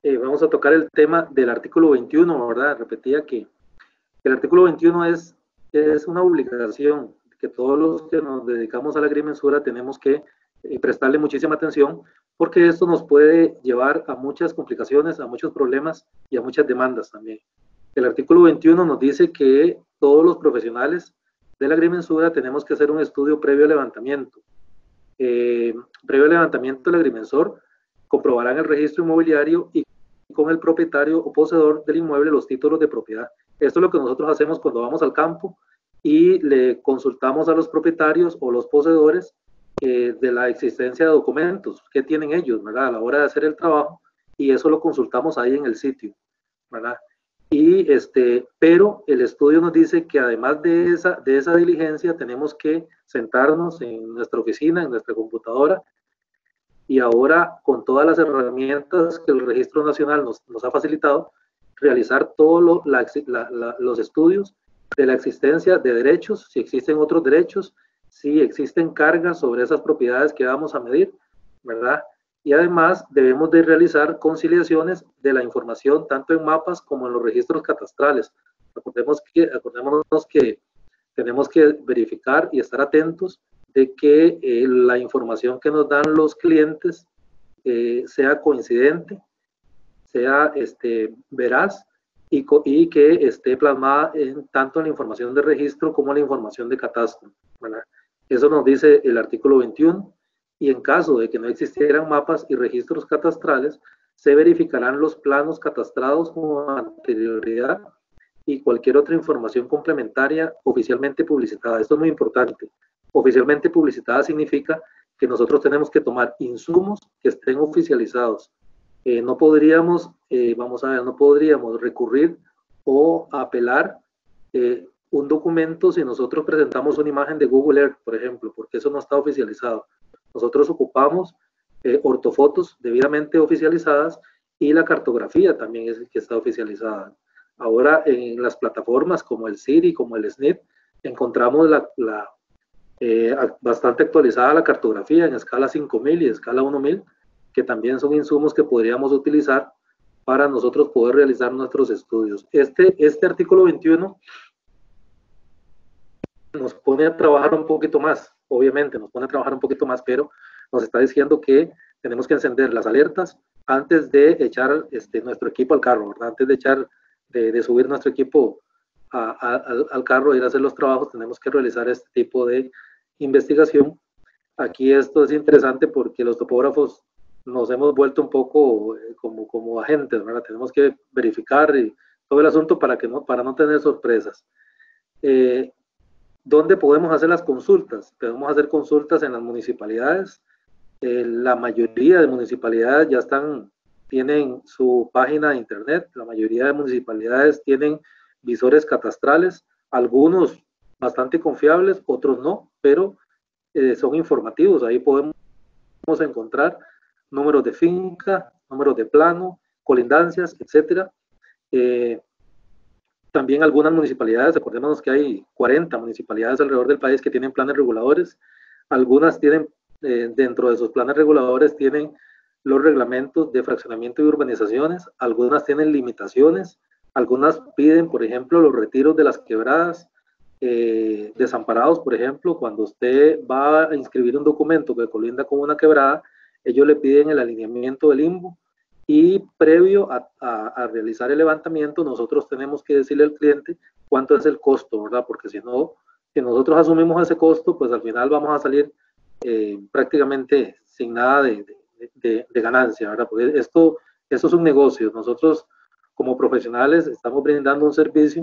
Vamos a tocar el tema del artículo 21, ¿verdad? Repetía que el artículo 21 es una obligación que todos los que nos dedicamos a la agrimensura tenemos que prestarle muchísima atención, porque esto nos puede llevar a muchas complicaciones, a muchos problemas y a muchas demandas también. El artículo 21 nos dice que todos los profesionales de la agrimensura tenemos que hacer un estudio previo al levantamiento. Previo al levantamiento del agrimensor, comprobarán el registro inmobiliario y con el propietario o poseedor del inmueble los títulos de propiedad. Esto es lo que nosotros hacemos cuando vamos al campo y le consultamos a los propietarios o los poseedores de la existencia de documentos que tienen ellos, ¿verdad? A la hora de hacer el trabajo, y eso lo consultamos ahí en el sitio, ¿verdad? Pero el estudio nos dice que además de esa diligencia tenemos que sentarnos en nuestra oficina, en nuestra computadora, y ahora con todas las herramientas que el Registro Nacional nos ha facilitado, realizar todos los estudios de la existencia de derechos, si existen otros derechos, si existen cargas sobre esas propiedades que vamos a medir, ¿verdad? Y además debemos de realizar conciliaciones de la información tanto en mapas como en los registros catastrales. Acordémonos que tenemos que verificar y estar atentos de que la información que nos dan los clientes sea coincidente, sea veraz y que esté plasmada tanto en la información de registro como en la información de catastro, ¿verdad? Eso nos dice el artículo 21, y en caso de que no existieran mapas y registros catastrales, se verificarán los planos catastrados con anterioridad y cualquier otra información complementaria oficialmente publicitada. Esto es muy importante. Oficialmente publicitada significa que nosotros tenemos que tomar insumos que estén oficializados. No podríamos, vamos a ver, no podríamos recurrir o apelar un documento si nosotros presentamos una imagen de Google Earth, por ejemplo, porque eso no está oficializado. Nosotros ocupamos ortofotos debidamente oficializadas, y la cartografía también es que está oficializada. Ahora en las plataformas como el Siri, como el SNP, encontramos bastante actualizada la cartografía en escala 5000 y escala 1000, que también son insumos que podríamos utilizar para nosotros poder realizar nuestros estudios. Este artículo 21 nos pone a trabajar un poquito más, obviamente nos pone a trabajar un poquito más, pero nos está diciendo que tenemos que encender las alertas antes de echar nuestro equipo al carro, ¿verdad? Antes de subir nuestro equipo al carro e ir a hacer los trabajos, tenemos que realizar este tipo de investigación. Aquí esto es interesante porque los topógrafos nos hemos vuelto un poco como agentes, ¿verdad? Tenemos que verificar y todo el asunto para no tener sorpresas. ¿Dónde podemos hacer las consultas? Podemos hacer consultas en las municipalidades. La mayoría de municipalidades tienen su página de internet. La mayoría de municipalidades tienen visores catastrales, algunos bastante confiables, otros no, pero son informativos. Ahí podemos encontrar números de finca, números de plano, colindancias, etcétera. También algunas municipalidades, recordemos que hay 40 municipalidades alrededor del país que tienen planes reguladores. Algunas tienen, dentro de sus planes reguladores, tienen los reglamentos de fraccionamiento y urbanizaciones. Algunas tienen limitaciones. Algunas piden, por ejemplo, los retiros de las quebradas, desamparados, por ejemplo. Cuando usted va a inscribir un documento que colinda con una quebrada, ellos le piden el alineamiento del limbo, y previo a realizar el levantamiento nosotros tenemos que decirle al cliente cuánto es el costo, ¿verdad? Porque si nosotros asumimos ese costo, pues al final vamos a salir prácticamente sin nada de ganancia, ¿verdad? Porque esto es un negocio. Nosotros como profesionales estamos brindando un servicio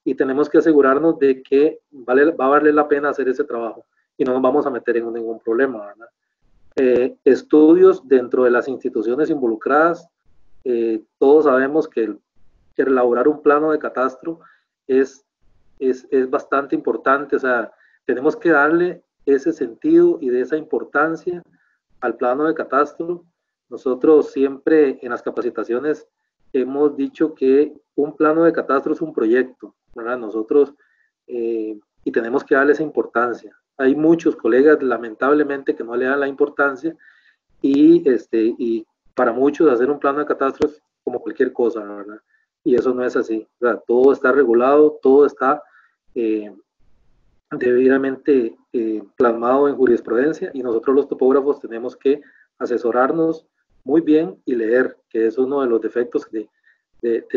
y tenemos que asegurarnos de que va a valer la pena hacer ese trabajo y no nos vamos a meter en ningún problema, ¿verdad? Estudios dentro de las instituciones involucradas. Todos sabemos que elaborar un plano de catastro es bastante importante. O sea, tenemos que darle ese sentido y de esa importancia al plano de catastro. Nosotros siempre en las capacitaciones hemos dicho que un plano de catastro es un proyecto, ¿verdad? Nosotros, y tenemos que darle esa importancia. Hay muchos colegas, lamentablemente, que no le dan la importancia, y para muchos hacer un plano de catastro como cualquier cosa, ¿verdad? Y eso no es así, ¿verdad? Todo está regulado, todo está debidamente plasmado en jurisprudencia, y nosotros los topógrafos tenemos que asesorarnos muy bien y leer, que es uno de los defectos de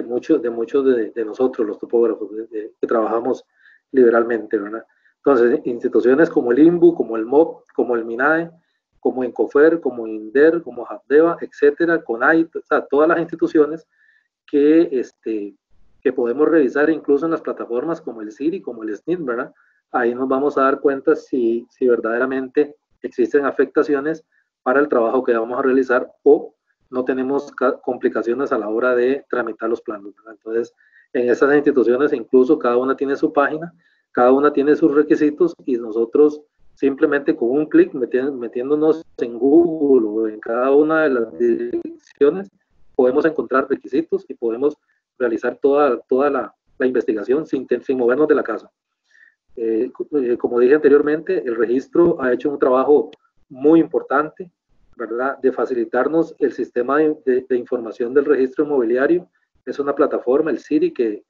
muchos de nosotros, los topógrafos, que trabajamos liberalmente, ¿verdad? Entonces, instituciones como el INBU, como el MOB, como el MINAE, como INCOFER, como INDER, como JAPDEVA, etcétera, CONAI, o sea, todas las instituciones que podemos revisar incluso en las plataformas como el CIRI, como el SNIT, ¿verdad? Ahí nos vamos a dar cuenta si verdaderamente existen afectaciones para el trabajo que vamos a realizar o no tenemos complicaciones a la hora de tramitar los planos, ¿verdad? Entonces, en esas instituciones incluso cada una tiene su página, cada una tiene sus requisitos, y nosotros simplemente con un clic metiéndonos en Google o en cada una de las direcciones podemos encontrar requisitos y podemos realizar toda la investigación sin movernos de la casa. Como dije anteriormente, el registro ha hecho un trabajo muy importante, ¿verdad?, de facilitarnos el sistema de información del registro inmobiliario. Es una plataforma, el CIRI, que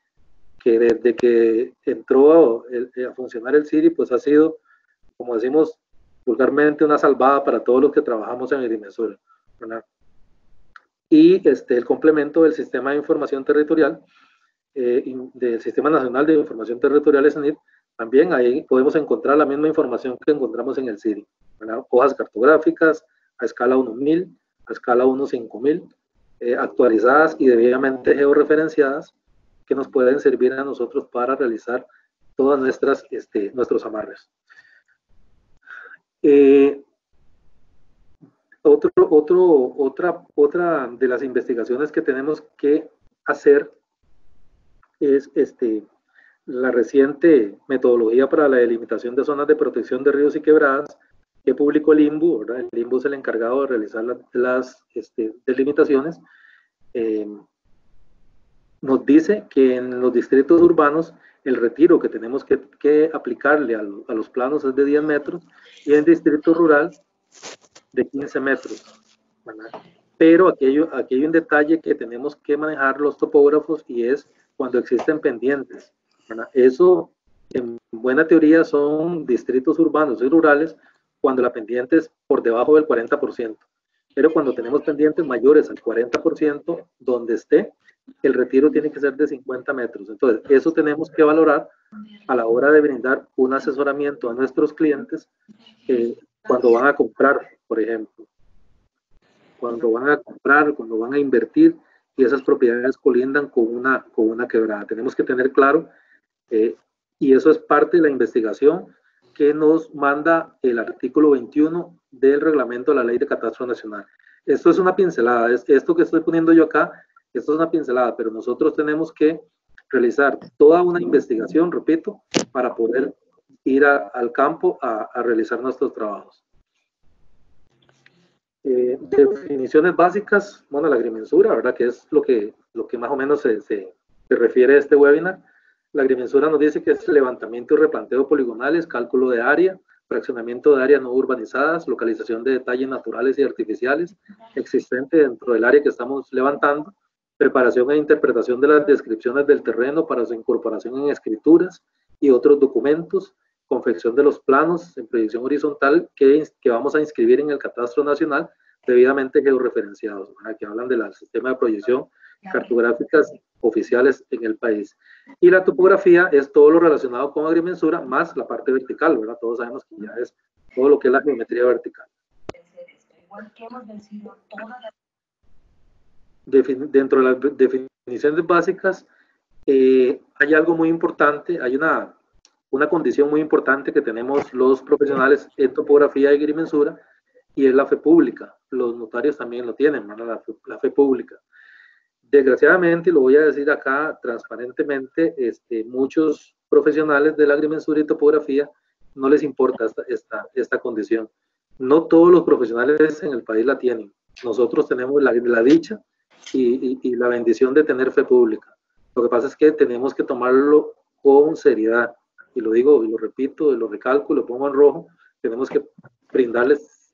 desde que entró a funcionar el CIRI, pues ha sido, como decimos vulgarmente, una salvada para todos los que trabajamos en Agrimensura, ¿verdad? Y el complemento del sistema de información territorial, del Sistema Nacional de Información Territorial, SNIT, también ahí podemos encontrar la misma información que encontramos en el CIRI, ¿verdad? Hojas cartográficas a escala 1000, a escala 15000, actualizadas y debidamente georreferenciadas, que nos pueden servir a nosotros para realizar todas nuestros amarres. Otra de las investigaciones que tenemos que hacer es la reciente metodología para la delimitación de zonas de protección de ríos y quebradas que publicó el INBU, ¿verdad? El INBU es el encargado de realizar las delimitaciones. Nos dice que en los distritos urbanos el retiro que tenemos que aplicarle a los planos es de 10 metros, y en distrito rural de 15 metros, ¿verdad? Pero aquí hay un detalle que tenemos que manejar los topógrafos, y es cuando existen pendientes, ¿verdad? Eso, en buena teoría, son distritos urbanos y rurales cuando la pendiente es por debajo del 40%. Pero cuando tenemos pendientes mayores al 40%, donde esté, el retiro tiene que ser de 50 metros. Entonces, eso tenemos que valorar a la hora de brindar un asesoramiento a nuestros clientes cuando van a comprar, por ejemplo. Cuando van a comprar, cuando van a invertir, y esas propiedades colindan con una quebrada. Tenemos que tener claro, y eso es parte de la investigación que nos manda el artículo 21 del reglamento de la Ley de Catastro Nacional. Esto es una pincelada, esto que estoy poniendo yo acá, esto es una pincelada, pero nosotros tenemos que realizar toda una investigación, repito, para poder ir al campo a realizar nuestros trabajos. Definiciones básicas, bueno, la agrimensura, ¿verdad?, que es lo que más o menos se refiere a este webinar. La agrimensura nos dice que es levantamiento y replanteo poligonales, cálculo de área, fraccionamiento de áreas no urbanizadas, localización de detalles naturales y artificiales existente dentro del área que estamos levantando, preparación e interpretación de las descripciones del terreno para su incorporación en escrituras y otros documentos, confección de los planos en proyección horizontal que vamos a inscribir en el Catastro Nacional, debidamente georreferenciados, ¿verdad?, que hablan del sistema de proyección cartográficas oficiales en el país. Y la topografía es todo lo relacionado con agrimensura más la parte vertical, ¿verdad? Todos sabemos que ya es todo lo que es la geometría vertical. Dentro de las definiciones básicas hay algo muy importante, hay una condición muy importante que tenemos los profesionales en topografía y agrimensura, y es la fe pública. Los notarios también lo tienen, ¿verdad? La fe pública. Desgraciadamente, y lo voy a decir acá transparentemente, muchos profesionales de la agrimensura y topografía no les importa esta condición. No todos los profesionales en el país la tienen. Nosotros tenemos la dicha y la bendición de tener fe pública. Lo que pasa es que tenemos que tomarlo con seriedad, y lo digo y lo repito y lo recalco y lo pongo en rojo. Tenemos que brindarles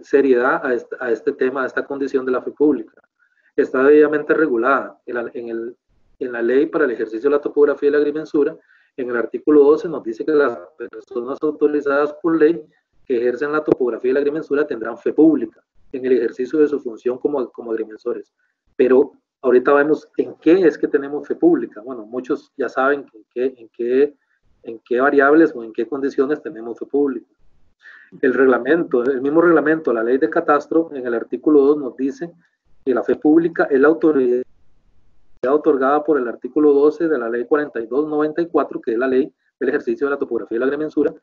seriedad a este tema, a esta condición de la fe pública. está debidamente regulada en la ley para el ejercicio de la topografía y la agrimensura. En el artículo 12 nos dice que las personas autorizadas por ley que ejercen la topografía y la agrimensura tendrán fe pública en el ejercicio de su función como agrimensores. Pero ahorita vemos en qué es que tenemos fe pública. Bueno, muchos ya saben en qué variables o en qué condiciones tenemos fe pública. El reglamento, el mismo reglamento, la ley de catastro, en el artículo 2 nos dice que la fe pública es la autoridad otorgada por el artículo 12 de la ley 4294, que es la ley del ejercicio de la topografía y la agrimensura,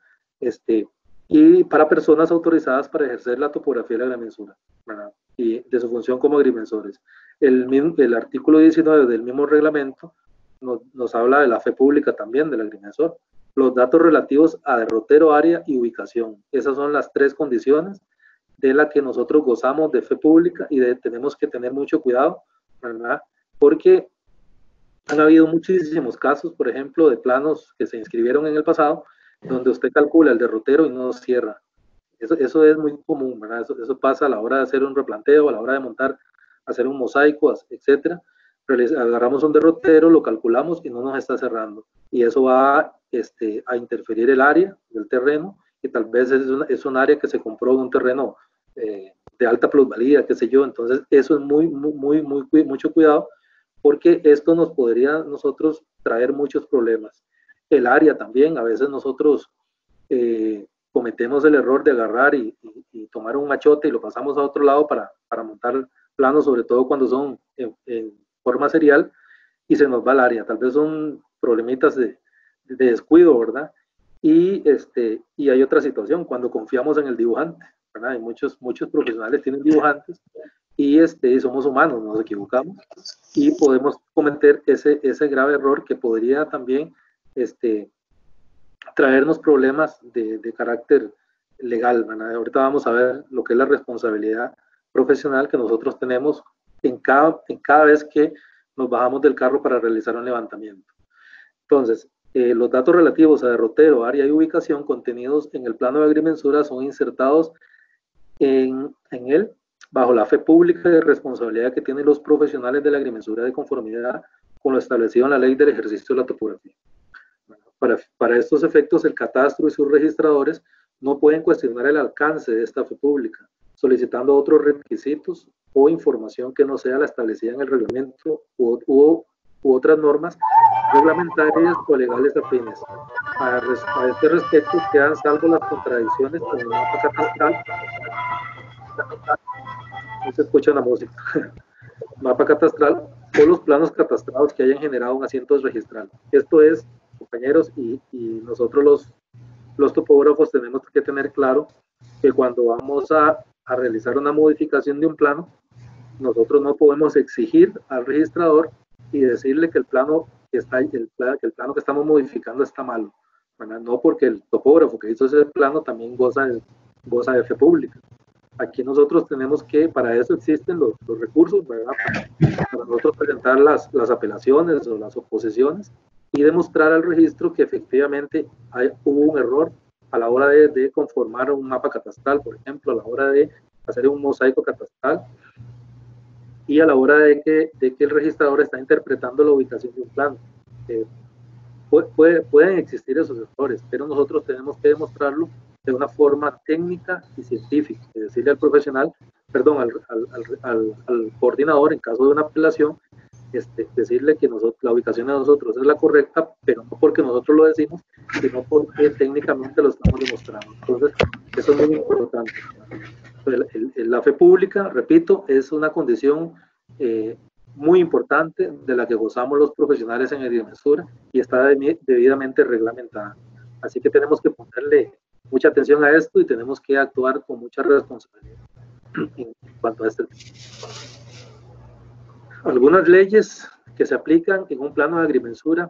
y para personas autorizadas para ejercer la topografía y la agrimensura, ¿verdad? Y de su función como agrimensores. El artículo 19 del mismo reglamento nos habla de la fe pública también del agrimensor. Los datos relativos a derrotero, área y ubicación. Esas son las tres condiciones de las que nosotros gozamos de fe pública y tenemos que tener mucho cuidado, ¿verdad? Porque han habido muchísimos casos, por ejemplo, de planos que se inscribieron en el pasado, donde usted calcula el derrotero y no cierra. Eso es muy común, ¿verdad? Eso pasa a la hora de hacer un replanteo, a la hora de montar, hacer un mosaico, etcétera. Agarramos un derrotero, lo calculamos y no nos está cerrando. Y eso va a interferir el área del terreno, y tal vez es un área que se compró en un terreno de alta plusvalía, qué sé yo. Entonces, eso es mucho cuidado, porque esto nos podría nosotros traer muchos problemas. El área también, a veces nosotros cometemos el error de agarrar y tomar un machote y lo pasamos a otro lado para montar planos, sobre todo cuando son en forma serial, y se nos va el área. Tal vez son problemitas de descuido, ¿verdad? Y hay otra situación, cuando confiamos en el dibujante, ¿verdad? Hay muchos profesionales tienen dibujantes, y somos humanos, nos equivocamos, y podemos cometer ese grave error que podría también traernos problemas de carácter legal, ¿verdad? Ahorita vamos a ver lo que es la responsabilidad profesional que nosotros tenemos en cada vez que nos bajamos del carro para realizar un levantamiento. Entonces, los datos relativos a derrotero, área y ubicación contenidos en el plano de agrimensura son insertados en él bajo la fe pública de responsabilidad que tienen los profesionales de la agrimensura de conformidad con lo establecido en la ley del ejercicio de la topografía. Para estos efectos, el catastro y sus registradores no pueden cuestionar el alcance de esta fe pública, solicitando otros requisitos o información que no sea la establecida en el reglamento u otras normas reglamentarias o legales afines. A este respecto, quedan salvo las contradicciones con el mapa catastral. No se escucha la música. Mapa catastral o los planos catastrados que hayan generado un asiento registral. Esto es, compañeros, y nosotros los topógrafos tenemos que tener claro que cuando vamos a realizar una modificación de un plano, nosotros no podemos exigir al registrador y decirle que el plano que estamos modificando está malo, ¿verdad? No, porque el topógrafo que hizo ese plano también goza de fe pública. Aquí nosotros tenemos que, para eso existen los recursos, ¿verdad? Para nosotros presentar las apelaciones o las oposiciones y demostrar al registro que efectivamente hubo un error a la hora de conformar un mapa catastral, por ejemplo, a la hora de hacer un mosaico catastral, y a la hora de que el registrador está interpretando la ubicación de un plano. Pueden existir esos errores, pero nosotros tenemos que demostrarlo de una forma técnica y científica, y decirle al profesional, perdón, al coordinador, en caso de una apelación, decirle que la ubicación de nosotros es la correcta, pero no porque nosotros lo decimos, sino porque técnicamente lo estamos demostrando. Entonces, eso es muy importante. La fe pública, repito, es una condición muy importante de la que gozamos los profesionales en agrimensura y está debidamente reglamentada. Así que tenemos que ponerle mucha atención a esto y tenemos que actuar con mucha responsabilidad en cuanto a este tema. Algunas leyes que se aplican en un plano de agrimensura,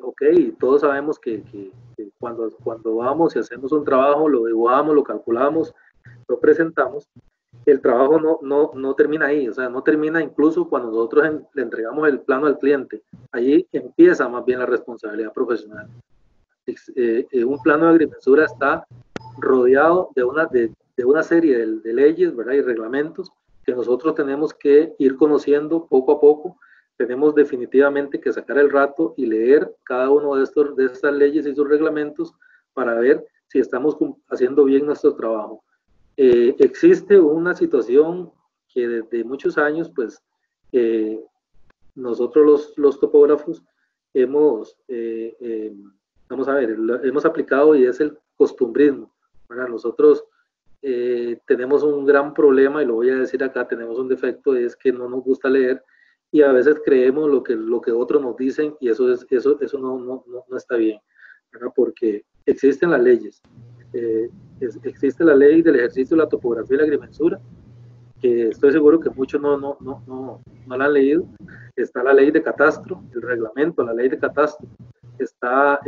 ok, todos sabemos que cuando vamos y hacemos un trabajo, lo dibujamos, lo calculamos, lo presentamos, el trabajo no termina ahí, o sea, no termina incluso cuando nosotros le entregamos el plano al cliente. Allí empieza más bien la responsabilidad profesional. Un plano de agrimensura está rodeado de una serie de leyes, ¿verdad? Y reglamentos que nosotros tenemos que ir conociendo poco a poco. Tenemos definitivamente que sacar el rato y leer cada uno de estas leyes y sus reglamentos para ver si estamos haciendo bien nuestro trabajo. Existe una situación que desde muchos años, pues, nosotros los topógrafos hemos, vamos a ver, hemos aplicado, y es el costumbrismo. ¿Verdad? Nosotros tenemos un gran problema, y lo voy a decir acá, tenemos un defecto, es que no nos gusta leer, y a veces creemos lo que otros nos dicen, y eso no está bien, ¿verdad? Porque existen las leyes. Existe la ley del ejercicio de la topografía y la agrimensura, que estoy seguro que muchos no la han leído. Está la ley de catastro, el reglamento, la ley de catastro. Está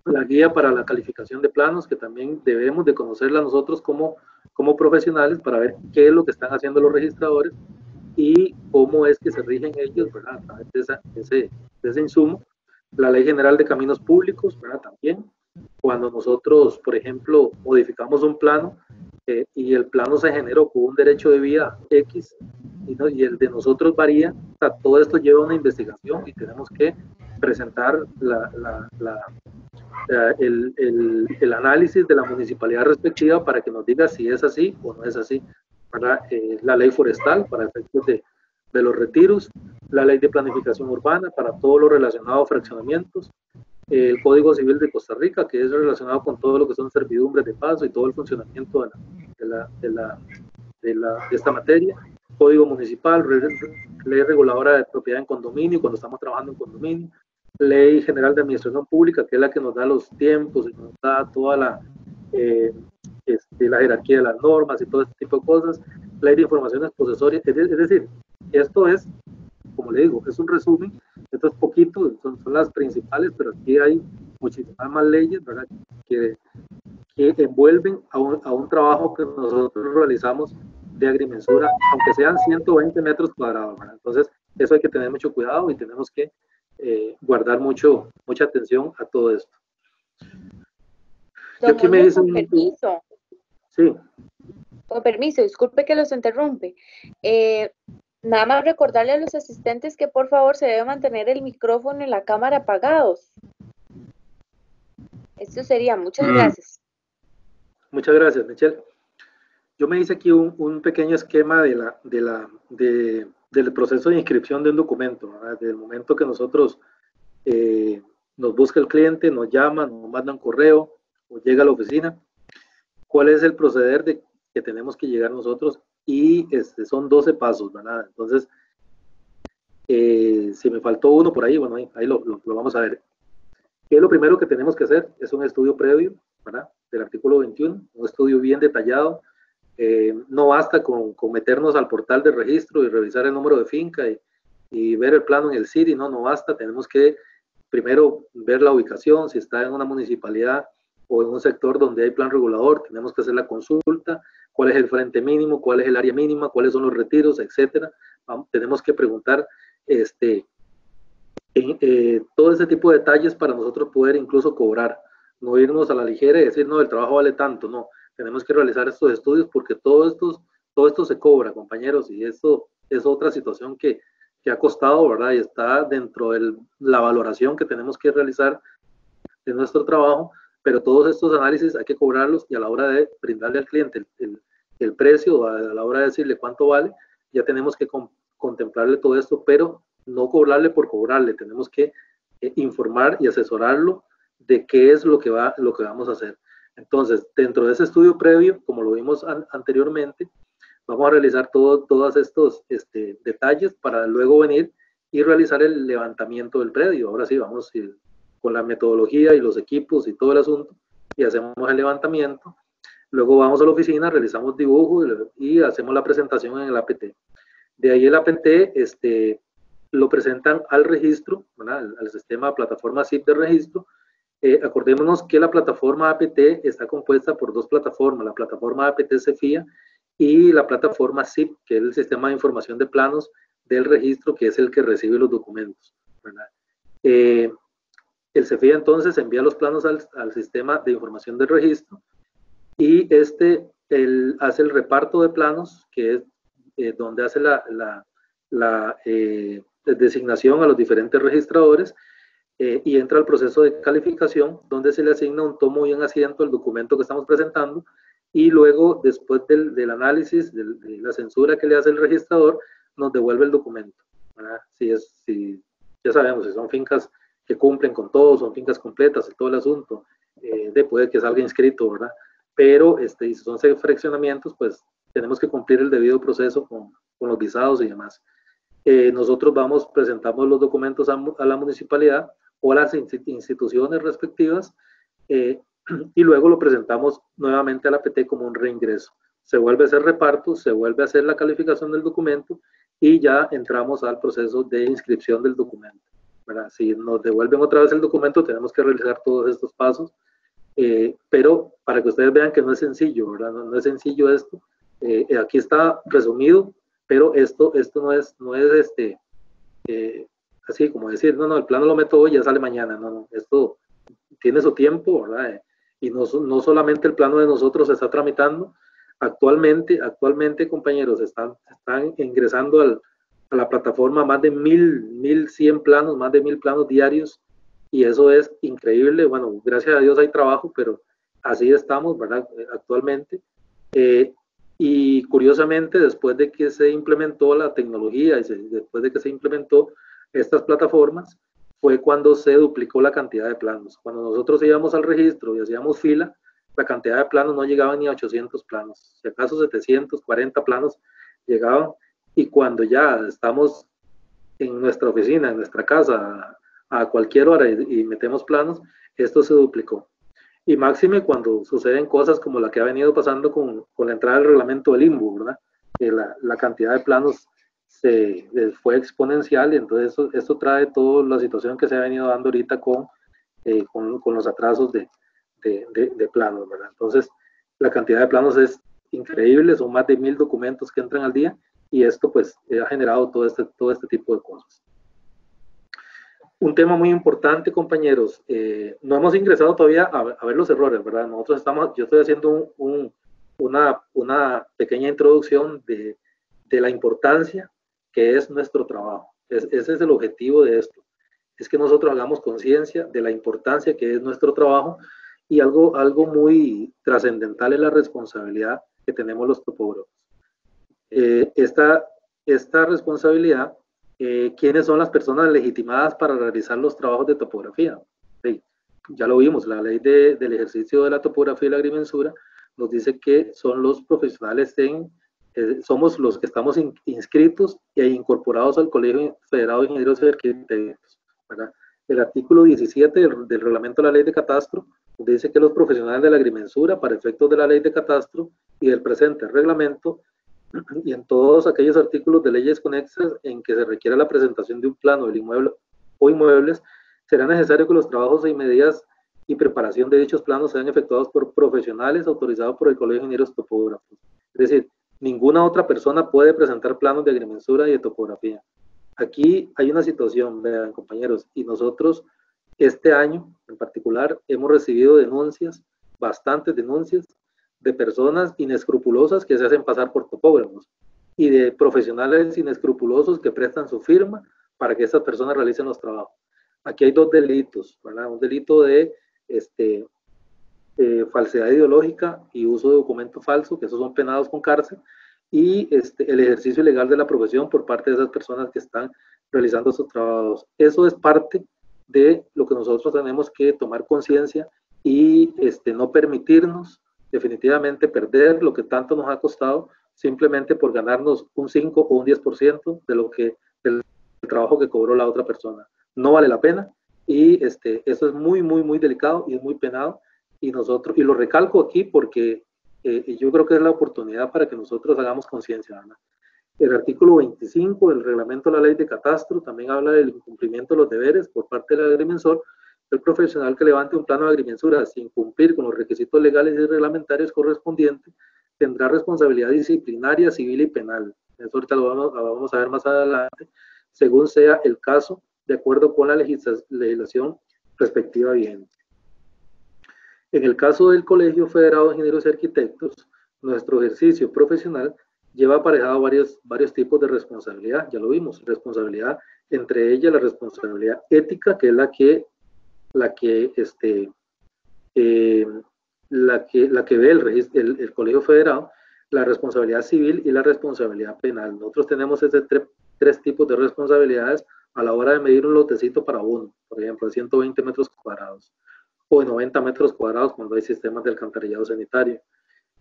la guía para la calificación de planos, que también debemos de conocerla nosotros como profesionales para ver qué es lo que están haciendo los registradores y cómo es que se rigen ellos, ¿verdad? A través de ese insumo. La Ley General de Caminos Públicos, ¿verdad? También, cuando nosotros, por ejemplo, modificamos un plano y el plano se generó con un derecho de vía X y el de nosotros varía, o sea, todo esto lleva una investigación y tenemos que presentar el análisis de la municipalidad respectiva para que nos diga si es así o no es así. La ley forestal para efectos de los retiros, la ley de planificación urbana para todo lo relacionado a fraccionamientos, el Código Civil de Costa Rica, que es relacionado con todo lo que son servidumbres de paso y todo el funcionamiento de esta materia, Código Municipal, Ley Reguladora de Propiedad en Condominio, cuando estamos trabajando en condominio, Ley General de Administración Pública, que es la que nos da los tiempos y nos da toda la jerarquía de las normas y todo este tipo de cosas, Ley de Informaciones Posesorias, es decir, esto es, como le digo, es un resumen, esto es poquito, son las principales, pero aquí hay muchísimas más leyes, ¿verdad?, que envuelven a un trabajo que nosotros realizamos de agrimensura, aunque sean 120 metros cuadrados, ¿verdad? Entonces, eso hay que tener mucho cuidado y tenemos que guardar mucha atención a todo esto. Don aquí me dicen, con permiso. Sí. Con permiso, disculpe que los interrumpe. Nada más recordarle a los asistentes que por favor se debe mantener el micrófono y la cámara apagados. Esto sería, muchas gracias. Muchas gracias, Michelle. Yo me hice aquí un pequeño esquema del proceso de inscripción de un documento, ¿verdad? Desde el momento que nosotros nos busca el cliente, nos llama, nos manda un correo o llega a la oficina, cuál es el proceder que tenemos que llegar nosotros, y son 12 pasos, ¿verdad? Entonces, si me faltó uno por ahí, bueno, ahí lo vamos a ver. ¿Qué es lo primero que tenemos que hacer? Es un estudio previo, ¿verdad?, del artículo 21, un estudio bien detallado. No basta con meternos al portal de registro y revisar el número de finca y ver el plano en el CIRI, no basta, tenemos que primero ver la ubicación, si está en una municipalidad o en un sector donde hay plan regulador, tenemos que hacer la consulta, cuál es el frente mínimo, cuál es el área mínima, cuáles son los retiros, etcétera. Tenemos que preguntar todo ese tipo de detalles para nosotros poder incluso cobrar, no irnos a la ligera y decir, no, el trabajo vale tanto, no, tenemos que realizar estos estudios porque todo esto se cobra, compañeros, y esto es otra situación que ha costado, ¿verdad? Y está dentro de la valoración que tenemos que realizar de nuestro trabajo, pero todos estos análisis hay que cobrarlos, y a la hora de brindarle al cliente el precio, a la hora de decirle cuánto vale, ya tenemos que contemplarle todo esto, pero no cobrarle por cobrarle, tenemos que informar y asesorarlo de qué es lo que vamos a hacer. Entonces, dentro de ese estudio previo, como lo vimos anteriormente, vamos a realizar todos estos detalles para luego venir y realizar el levantamiento del predio. Ahora sí, vamos con la metodología y los equipos y todo el asunto, y hacemos el levantamiento. Luego vamos a la oficina, realizamos dibujo y hacemos la presentación en el APT. De ahí el APT lo presentan al registro, ¿verdad?, al sistema plataforma SIP de registro. Acordémonos que la plataforma APT está compuesta por dos plataformas, la plataforma APT CEFIA y la plataforma SIP, que es el sistema de información de planos del registro, que es el que recibe los documentos, ¿verdad? El CEFIA entonces envía los planos al sistema de información del registro, y él hace el reparto de planos, que donde hace la designación a los diferentes registradores y entra al proceso de calificación, donde se le asigna un tomo y un asiento al documento que estamos presentando, y luego, después del análisis, de la censura que le hace el registrador, nos devuelve el documento, ¿verdad? Si ya sabemos, si son fincas que cumplen con todo, son fincas completas y todo el asunto, puede que salga inscrito, ¿verdad? Pero si son fraccionamientos, pues tenemos que cumplir el debido proceso con los visados y demás. Nosotros presentamos los documentos a la municipalidad o a las instituciones respectivas, y luego lo presentamos nuevamente a la PT como un reingreso. Se vuelve a hacer reparto, se vuelve a hacer la calificación del documento y ya entramos al proceso de inscripción del documento, ¿verdad? Si nos devuelven otra vez el documento, tenemos que realizar todos estos pasos, pero para que ustedes vean que no es sencillo, ¿verdad? No es sencillo esto. Aquí está resumido, pero esto no es así como decir, no, el plano lo meto hoy y ya sale mañana. No, esto tiene su tiempo, ¿verdad? Y no solamente el plano de nosotros se está tramitando. Actualmente, compañeros, están ingresando a la plataforma más de 1,100 planos, más de 1,000 planos diarios, y eso es increíble. Bueno, gracias a Dios hay trabajo, pero así estamos, ¿verdad? Actualmente. Y curiosamente, después de que se implementó la tecnología y después de que se implementó estas plataformas, fue cuando se duplicó la cantidad de planos. Cuando nosotros íbamos al registro y hacíamos fila, la cantidad de planos no llegaba ni a 800 planos, si acaso 740 planos llegaban, y cuando ya estamos en nuestra oficina, en nuestra casa, a cualquier hora y metemos planos, esto se duplicó. Y máxime cuando suceden cosas como la que ha venido pasando con la entrada del reglamento del INBU, ¿verdad? Que la cantidad de planos fue exponencial, y entonces esto trae toda la situación que se ha venido dando ahorita con los atrasos de planos, ¿verdad? Entonces, la cantidad de planos es increíble, son más de 1,000 documentos que entran al día, y esto pues ha generado todo este tipo de cosas. Un tema muy importante, compañeros, no hemos ingresado todavía a ver los errores, ¿verdad? Yo estoy haciendo una pequeña introducción de la importancia que es nuestro trabajo. Ese es el objetivo de esto, es que nosotros hagamos conciencia de la importancia que es nuestro trabajo, y algo muy trascendental es la responsabilidad que tenemos los topógrafos. Esta responsabilidad, ¿quiénes son las personas legitimadas para realizar los trabajos de topografía? Sí, ya lo vimos, la ley del ejercicio de la topografía y la agrimensura nos dice que son los profesionales somos los que estamos inscritos e incorporados al Colegio Federado de Ingenieros y Arquitectos, ¿verdad? El artículo 17 del reglamento de la ley de catastro dice que los profesionales de la agrimensura, para efectos de la ley de catastro y del presente reglamento, y en todos aquellos artículos de leyes conexas en que se requiera la presentación de un plano del inmueble o inmuebles, será necesario que los trabajos y medidas y preparación de dichos planos sean efectuados por profesionales autorizados por el Colegio de Ingenieros Topógrafos. Es decir, ninguna otra persona puede presentar planos de agrimensura y de topografía. Aquí hay una situación, vean, compañeros, y nosotros este año en particular hemos recibido denuncias, bastantes denuncias, de personas inescrupulosas que se hacen pasar por topógrafos y de profesionales inescrupulosos que prestan su firma para que estas personas realicen los trabajos. Aquí hay dos delitos, ¿verdad? Un delito de falsedad ideológica y uso de documento falso, que esos son penados con cárcel, y el ejercicio ilegal de la profesión por parte de esas personas que están realizando sus trabajos. Eso es parte de lo que nosotros tenemos que tomar conciencia y no permitirnos definitivamente perder lo que tanto nos ha costado simplemente por ganarnos un 5 o un 10% del trabajo que cobró la otra persona. No vale la pena, y eso es muy, muy, muy delicado y es muy penado, y lo recalco aquí porque yo creo que es la oportunidad para que nosotros hagamos conciencia, ¿verdad? El artículo 25 del reglamento de la ley de catastro también habla del incumplimiento de los deberes por parte del agrimensor. El profesional que levante un plano de agrimensura sin cumplir con los requisitos legales y reglamentarios correspondientes tendrá responsabilidad disciplinaria, civil y penal. Eso ahorita lo vamos a ver más adelante, según sea el caso, de acuerdo con la legislación respectiva vigente. En el caso del Colegio Federado de Ingenieros y Arquitectos, nuestro ejercicio profesional lleva aparejado varios tipos de responsabilidad, ya lo vimos, responsabilidad, entre ellas la responsabilidad ética, que es la que ve el Colegio Federado, la responsabilidad civil y la responsabilidad penal. Nosotros tenemos tres tipos de responsabilidades a la hora de medir un lotecito para uno, por ejemplo, de 120 metros cuadrados o de 90 metros cuadrados cuando hay sistemas de alcantarillado sanitario.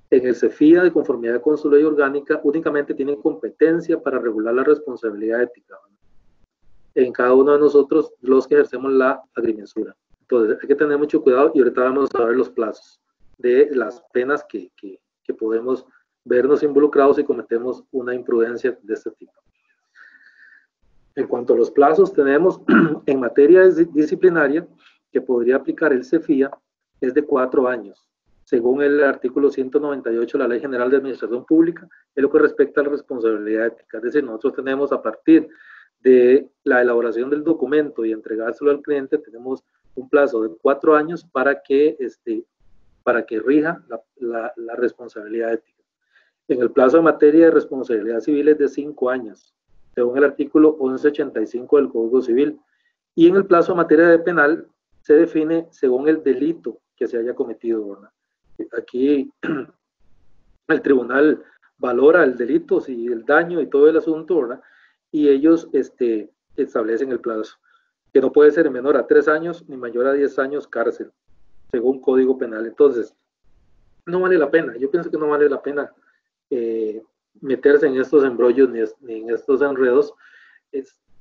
En el CEFIA, de conformidad con su ley orgánica, únicamente tienen competencia para regular la responsabilidad ética, ¿no? En cada uno de nosotros, los que ejercemos la agrimensura. Entonces, hay que tener mucho cuidado y ahorita vamos a ver los plazos de las penas que podemos vernos involucrados si cometemos una imprudencia de este tipo. En cuanto a los plazos, tenemos en materia disciplinaria que podría aplicar el CEFIA es de 4 años. Según el artículo 198 de la Ley General de Administración Pública, es lo que respecta a la responsabilidad ética. Es decir, nosotros tenemos a partir de la elaboración del documento y entregárselo al cliente, tenemos un plazo de 4 años para que rija la responsabilidad ética. En el plazo de materia de responsabilidad civil es de 5 años, según el artículo 1185 del Código Civil. Y en el plazo de materia de penal se define según el delito que se haya cometido, ¿verdad? Aquí el tribunal valora el delito, si el daño y todo el asunto, ¿verdad? Y ellos establecen el plazo, que no puede ser menor a 3 años ni mayor a 10 años cárcel, según Código Penal. Entonces, no vale la pena, yo pienso que no vale la pena meterse en estos embrollos ni en estos enredos,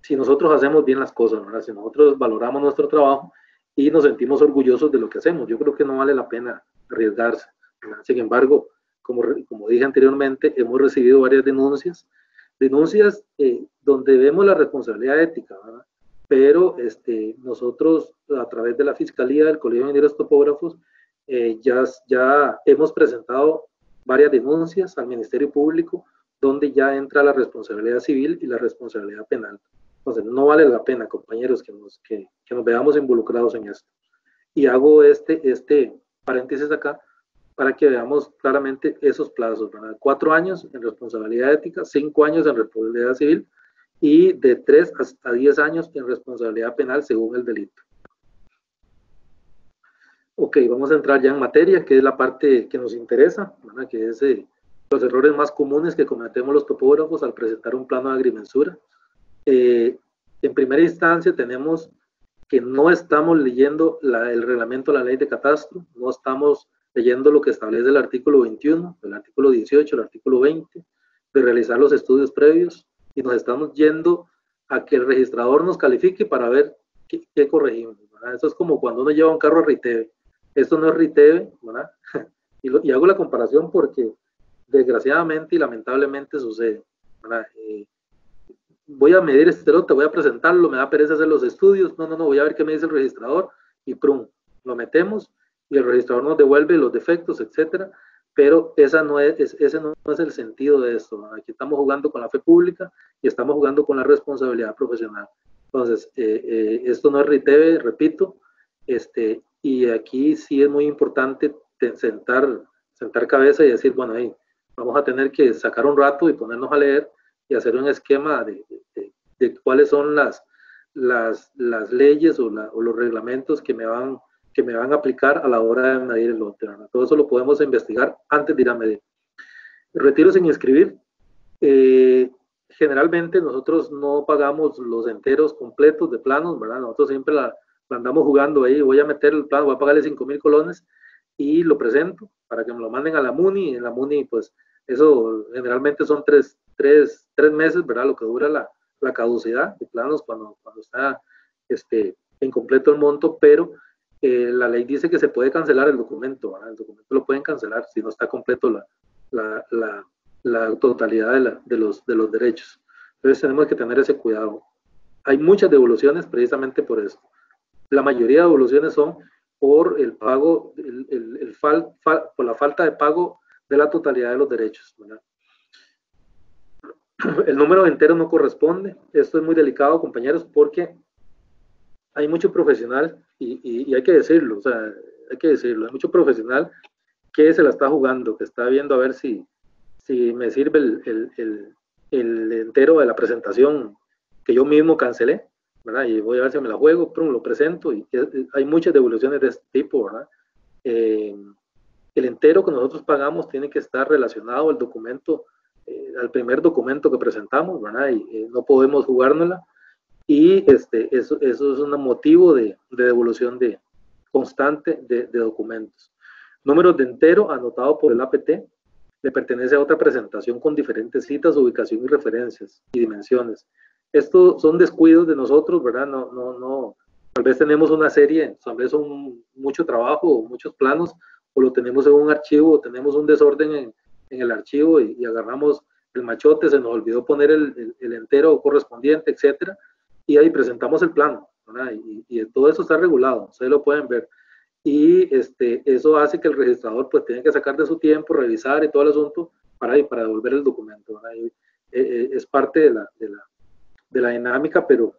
si nosotros hacemos bien las cosas, ¿verdad? Si nosotros valoramos nuestro trabajo y nos sentimos orgullosos de lo que hacemos, yo creo que no vale la pena arriesgarse, ¿verdad? Sin embargo, como dije anteriormente, hemos recibido varias denuncias donde vemos la responsabilidad ética, ¿verdad? Pero nosotros, a través de la Fiscalía del Colegio de Ingenieros Topógrafos, ya hemos presentado varias denuncias al Ministerio Público donde ya entra la responsabilidad civil y la responsabilidad penal. Entonces, no vale la pena, compañeros, que nos veamos involucrados en esto. Y hago este paréntesis acá para que veamos claramente esos plazos, ¿verdad? 4 años en responsabilidad ética, 5 años en responsabilidad civil y de 3 a 10 años en responsabilidad penal según el delito. Ok, vamos a entrar ya en materia, que es la parte que nos interesa, ¿verdad? Que es los errores más comunes que cometemos los topógrafos al presentar un plano de agrimensura. En primera instancia tenemos que no estamos leyendo el reglamento de la ley de catastro, no estamos leyendo lo que establece el artículo 21, el artículo 18, el artículo 20, de realizar los estudios previos, y nos estamos yendo a que el registrador nos califique para ver qué corregimos, ¿verdad? Eso es como cuando uno lleva un carro a RITEVE. Esto no es RITEVE, ¿verdad? Y hago la comparación porque desgraciadamente y lamentablemente sucede, ¿verdad? Voy a medir este lote, voy a presentarlo, me da pereza hacer los estudios, no, voy a ver qué me dice el registrador, y prum, lo metemos, y el registrador nos devuelve los defectos, etcétera, pero ese no es el sentido de esto, ¿no? Aquí estamos jugando con la fe pública y estamos jugando con la responsabilidad profesional. Entonces, esto no es RITEVE, repito, y aquí sí es muy importante sentar cabeza y decir, bueno, vamos a tener que sacar un rato y ponernos a leer y hacer un esquema de cuáles son las leyes o los reglamentos que me van a aplicar a la hora de medir el lote, ¿verdad? Todo eso lo podemos investigar antes de ir a medir. Retiro sin inscribir. Generalmente nosotros no pagamos los enteros completos de planos, ¿verdad? Nosotros siempre la andamos jugando ahí, voy a meter el plano, voy a pagarle 5,000 colones y lo presento para que me lo manden a la MUNI. En la MUNI, pues, eso generalmente son tres meses, ¿verdad? Lo que dura la caducidad de planos cuando está incompleto el monto, pero la ley dice que se puede cancelar el documento, ¿verdad? El documento lo pueden cancelar si no está completo la totalidad de los derechos. Entonces tenemos que tener ese cuidado. Hay muchas devoluciones precisamente por esto. La mayoría de devoluciones son por el pago, por la falta de pago de la totalidad de los derechos, ¿verdad? El número entero no corresponde. Esto es muy delicado, compañeros, porque hay mucho profesional, y hay que decirlo, o sea, hay mucho profesional que se la está jugando, que está viendo a ver si si me sirve el entero de la presentación que yo mismo cancelé, ¿verdad? Y voy a ver si me la juego, prum, lo presento, y hay muchas devoluciones de este tipo, ¿verdad? El entero que nosotros pagamos tiene que estar relacionado al documento, al primer documento que presentamos, ¿verdad? Y no podemos jugárnosla, y eso es un motivo de devolución constante de documentos. Números de entero anotado por el APT le pertenece a otra presentación con diferentes citas, ubicación y referencias y dimensiones. Estos son descuidos de nosotros, ¿verdad? No, tal vez tenemos una serie, tal vez son mucho trabajo, muchos planos, o lo tenemos en un archivo, o tenemos un desorden en el archivo y agarramos el machote, se nos olvidó poner el entero correspondiente, etcétera, y ahí presentamos el plano, ¿verdad? Y todo eso está regulado, ustedes lo pueden ver. Y eso hace que el registrador pues tiene que sacar de su tiempo, revisar y todo el asunto para devolver el documento, ¿verdad? Es parte de la dinámica, pero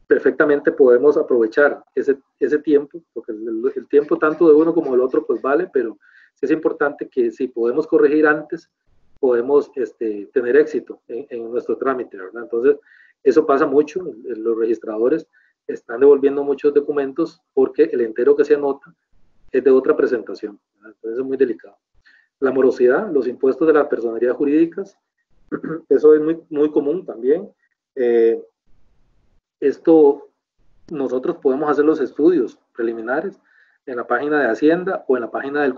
perfectamente podemos aprovechar ese tiempo, porque el tiempo tanto de uno como del otro pues vale, pero sí es importante que si podemos corregir antes, podemos tener éxito en nuestro trámite, ¿verdad? Entonces, eso pasa mucho, los registradores están devolviendo muchos documentos porque el entero que se anota es de otra presentación, ¿verdad? Entonces es muy delicado. La morosidad, los impuestos de las personalidades jurídicas, eso es muy, muy común también. Esto nosotros podemos hacer los estudios preliminares en la página de Hacienda o en la página del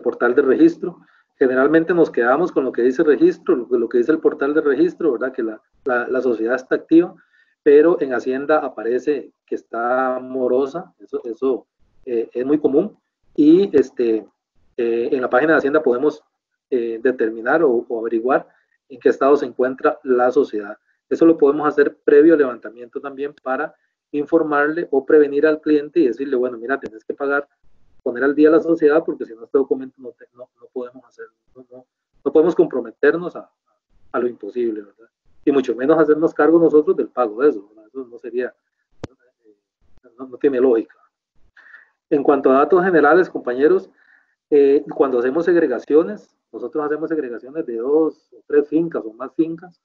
portal de registro. Generalmente nos quedamos con lo que dice registro, lo que dice el portal de registro, ¿verdad? Que la sociedad está activa, pero en Hacienda aparece que está morosa, eso es muy común, y en la página de Hacienda podemos determinar o averiguar en qué estado se encuentra la sociedad. Eso lo podemos hacer previo al levantamiento también para informarle o prevenir al cliente y decirle, bueno, mira, tienes que pagar, poner al día la sociedad porque si no este documento no podemos hacerlo, no podemos comprometernos a lo imposible, ¿verdad? Y mucho menos hacernos cargo nosotros del pago de eso, ¿verdad? Eso no sería, no tiene lógica. En cuanto a datos generales, compañeros, cuando hacemos segregaciones, nosotros hacemos segregaciones de 2 o 3 fincas o más fincas,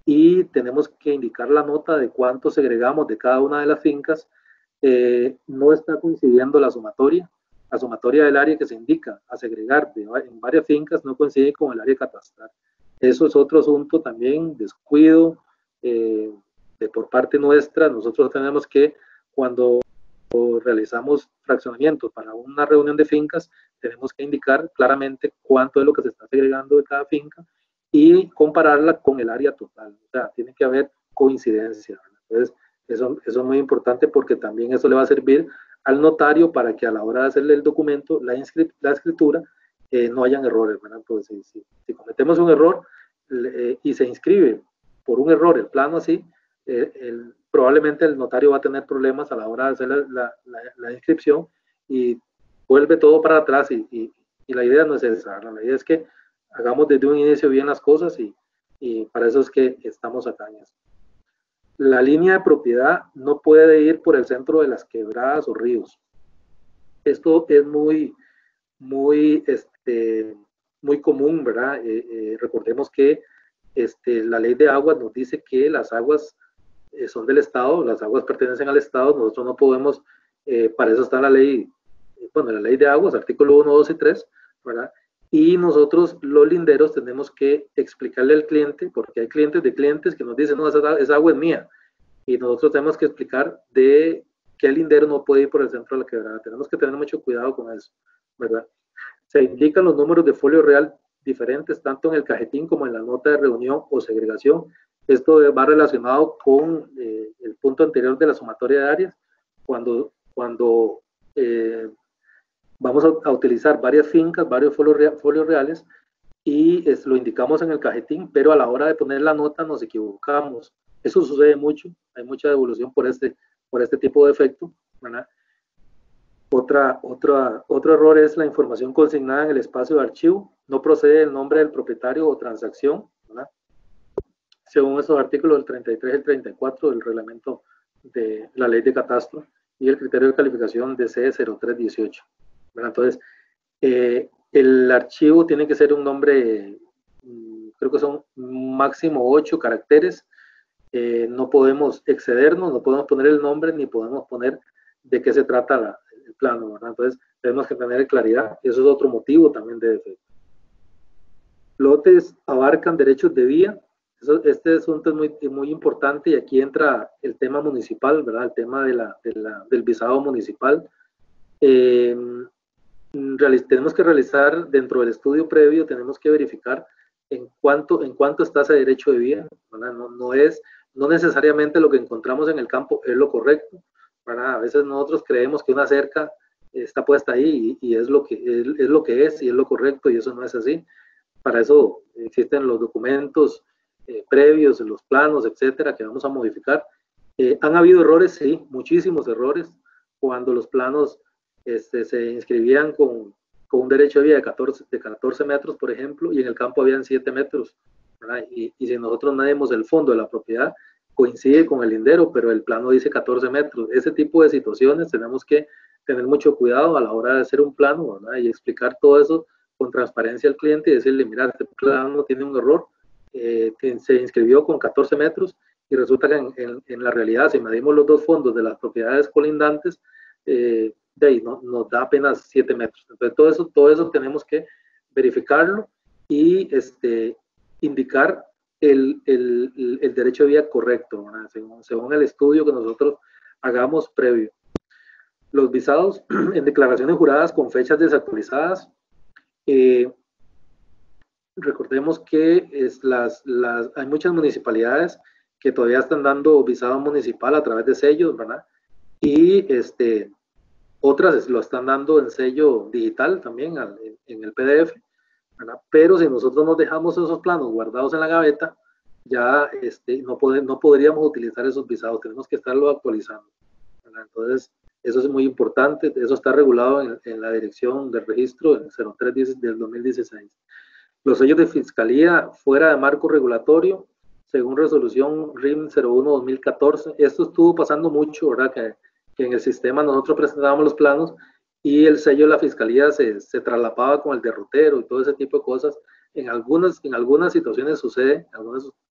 y tenemos que indicar la nota de cuánto segregamos de cada una de las fincas. No está coincidiendo la sumatoria del área que se indica a segregar en varias fincas no coincide con el área catastral. Eso es otro asunto también, descuido por parte nuestra. Nosotros tenemos que, cuando realizamos fraccionamientos para una reunión de fincas, tenemos que indicar claramente cuánto es lo que se está segregando de cada finca y compararla con el área total. O sea, tiene que haber coincidencia, ¿verdad? Entonces, eso es muy importante porque también eso le va a servir al notario para que a la hora de hacerle el documento, la escritura, no hayan errores, ¿verdad? Entonces, si cometemos un error y se inscribe por un error el plano así, probablemente el notario va a tener problemas a la hora de hacer la inscripción y vuelve todo para atrás y la idea no es esa, ¿no? La idea es que hagamos desde un inicio bien las cosas y para eso es que estamos acá en eso. La línea de propiedad no puede ir por el centro de las quebradas o ríos. Esto es muy común, ¿verdad? Recordemos que la ley de aguas nos dice que las aguas son del Estado, las aguas pertenecen al Estado, nosotros no podemos, para eso está la ley, la ley de aguas, artículo 1, 2 y 3, ¿verdad? Y nosotros, los linderos, tenemos que explicarle al cliente, porque hay clientes de clientes que nos dicen, no, esa agua es mía, y nosotros tenemos que explicar de qué lindero no puede ir por el centro de la quebrada. Tenemos que tener mucho cuidado con eso, ¿verdad? Se indican los números de folio real diferentes, tanto en el cajetín como en la nota de reunión o segregación. Esto va relacionado con el punto anterior de la sumatoria de áreas, cuando vamos a utilizar varias fincas, varios folios reales, y lo indicamos en el cajetín, pero a la hora de poner la nota nos equivocamos. Eso sucede mucho, hay mucha devolución por este tipo de efecto, ¿verdad? Otro error es la información consignada en el espacio de archivo. No procede el nombre del propietario o transacción, ¿verdad? Según esos artículos del 33 y el 34 del reglamento de la ley de catastro y el criterio de calificación de C0318. ¿Verdad? Entonces, El archivo tiene que ser un nombre, creo que son máximo 8 caracteres. No podemos excedernos, no podemos poner el nombre ni podemos poner de qué se trata el plano, ¿verdad? Entonces tenemos que tener claridad, y eso es otro motivo también de defecto. Lotes abarcan derechos de vía. Este asunto es muy importante, y aquí entra el tema municipal, ¿verdad? El tema del visado municipal. Tenemos que realizar dentro del estudio previo, tenemos que verificar en cuánto está ese derecho de vía, ¿verdad? No necesariamente lo que encontramos en el campo es lo correcto, ¿verdad? A veces nosotros creemos que una cerca está puesta ahí y es lo que es y es lo correcto, y eso no es así. Para eso existen los documentos previos, los planos, etcétera, que vamos a modificar. Han habido errores, sí, muchísimos errores, cuando los planos se inscribían con un derecho de vía de 14 metros, por ejemplo, y en el campo habían 7 metros, ¿verdad? Y si nosotros medimos el fondo de la propiedad, coincide con el lindero, pero el plano dice 14 metros. Ese tipo de situaciones tenemos que tener mucho cuidado a la hora de hacer un plano, ¿verdad? Y explicar todo eso con transparencia al cliente y decirle, mira, este plano tiene un error, se inscribió con 14 metros y resulta que en la realidad, si medimos los dos fondos de las propiedades colindantes, de ahí nos da apenas 7 metros. Entonces todo eso tenemos que verificarlo y indicar el derecho de vía correcto, según el estudio que nosotros hagamos previo. Los visados en declaraciones juradas con fechas desactualizadas. Recordemos que hay muchas municipalidades que todavía están dando visado municipal a través de sellos, ¿verdad? Y otras lo están dando en sello digital también, en el PDF, ¿verdad? Pero si nosotros nos dejamos esos planos guardados en la gaveta, ya no podríamos utilizar esos visados, tenemos que estarlo actualizando, ¿verdad? Entonces, eso es muy importante, eso está regulado en la dirección del registro en 03 del 2016. Los sellos de fiscalía fuera de marco regulatorio, según resolución RIM 01-2014, esto estuvo pasando mucho, ¿verdad? Que en el sistema nosotros presentábamos los planos y el sello de la fiscalía se traslapaba con el derrotero y todo ese tipo de cosas. En algunas situaciones sucede,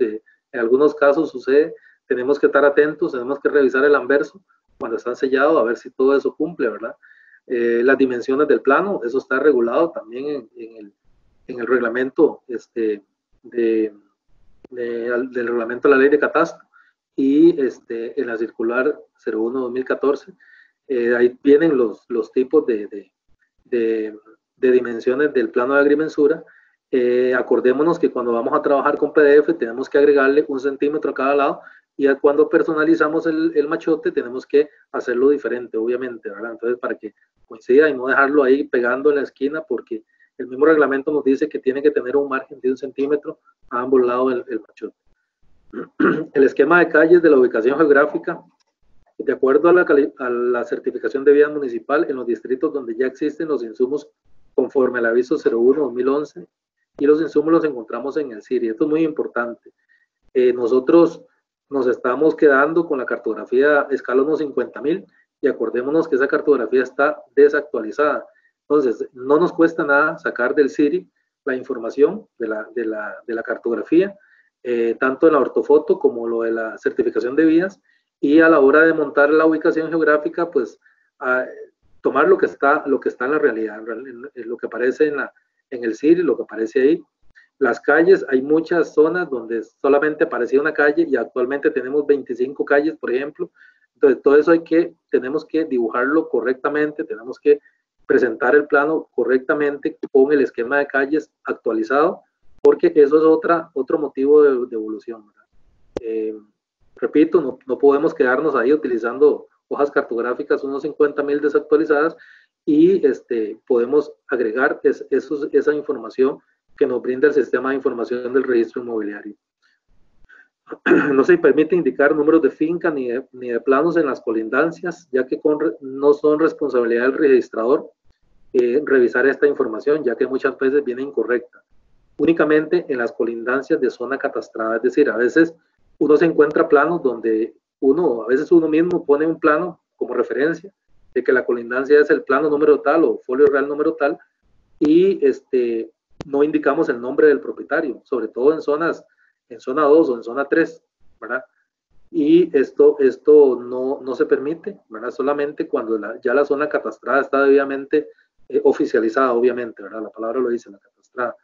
en algunos casos sucede, tenemos que estar atentos, tenemos que revisar el anverso cuando están sellados a ver si todo eso cumple, ¿verdad? Las dimensiones del plano, eso está regulado también en el reglamento del reglamento de la ley de catastro y en la circular 01-2014. Ahí vienen los tipos de dimensiones del plano de agrimensura. Acordémonos que cuando vamos a trabajar con PDF tenemos que agregarle 1 centímetro a cada lado, y cuando personalizamos el machote tenemos que hacerlo diferente, obviamente, ¿verdad? Entonces, para que coincida y no dejarlo ahí pegando en la esquina, porque el mismo reglamento nos dice que tiene que tener un margen de 1 centímetro a ambos lados el machote. El esquema de calles de la ubicación geográfica, de acuerdo a la certificación de vía municipal en los distritos donde ya existen los insumos conforme al aviso 01-2011, y los insumos los encontramos en el CIRI. Esto es muy importante. Nosotros nos estamos quedando con la cartografía escala 1/50,000, y acordémonos que esa cartografía está desactualizada. Entonces, no nos cuesta nada sacar del CIRI la información de la cartografía, tanto en la ortofoto como lo de la certificación de vías, y a la hora de montar la ubicación geográfica, pues tomar lo que está en la realidad, lo que aparece en el CIRI, lo que aparece ahí. Las calles, hay muchas zonas donde solamente aparecía una calle y actualmente tenemos 25 calles, por ejemplo. Entonces, todo eso tenemos que dibujarlo correctamente, tenemos que presentar el plano correctamente con el esquema de calles actualizado, porque eso es otro motivo de evolución, ¿verdad? Repito, no podemos quedarnos ahí utilizando hojas cartográficas 1/50,000 desactualizadas, y podemos agregar esa información que nos brinda el sistema de información del registro inmobiliario. No se permite indicar números de finca ni de planos en las colindancias, ya que no son responsabilidad del registrador revisar esta información, ya que muchas veces viene incorrecta. Únicamente en las colindancias de zona catastrada, es decir, a veces uno se encuentra planos donde a veces uno mismo pone un plano como referencia de que la colindancia es el plano número tal o folio real número tal, y no indicamos el nombre del propietario, sobre todo en zona 2 o en zona 3, ¿verdad? Y esto no se permite, ¿verdad? Solamente cuando ya la zona catastrada está debidamente oficializada, obviamente, ¿verdad? La palabra lo dice, la catastrada.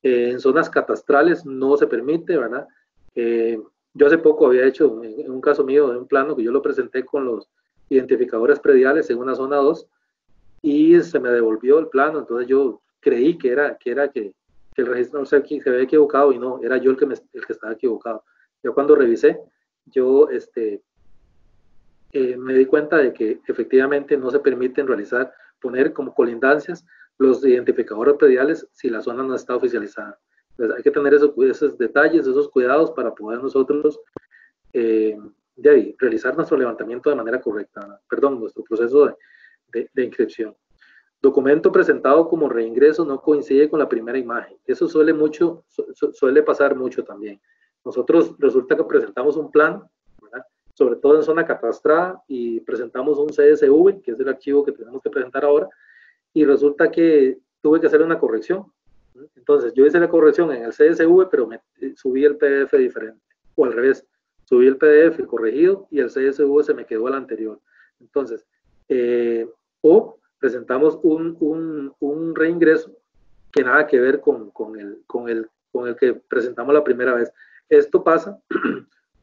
En zonas catastrales no se permite, ¿verdad? Yo hace poco había hecho, en un caso mío, de un plano que yo lo presenté con los identificadores prediales en una zona 2 y se me devolvió el plano, entonces yo creí que el registro se había equivocado y no, era yo el que estaba equivocado. Yo cuando revisé, yo me di cuenta de que efectivamente no se permiten poner como colindancias los identificadores prediales si la zona no está oficializada. Entonces hay que tener esos detalles, esos cuidados para poder nosotros de ahí, realizar nuestro levantamiento de manera correcta, perdón, nuestro proceso de inscripción. Documento presentado como reingreso no coincide con la primera imagen. Eso suele pasar mucho también. Nosotros resulta que presentamos un plan, ¿verdad? Sobre todo en zona catastrada, y presentamos un CSV, que es el archivo que tenemos que presentar ahora, y resulta que tuve que hacer una corrección. Entonces, yo hice la corrección en el CSV, pero subí el PDF diferente, o al revés, subí el PDF corregido y el CSV se me quedó al anterior. Entonces, o presentamos un reingreso que nada que ver con el que presentamos la primera vez. Esto pasa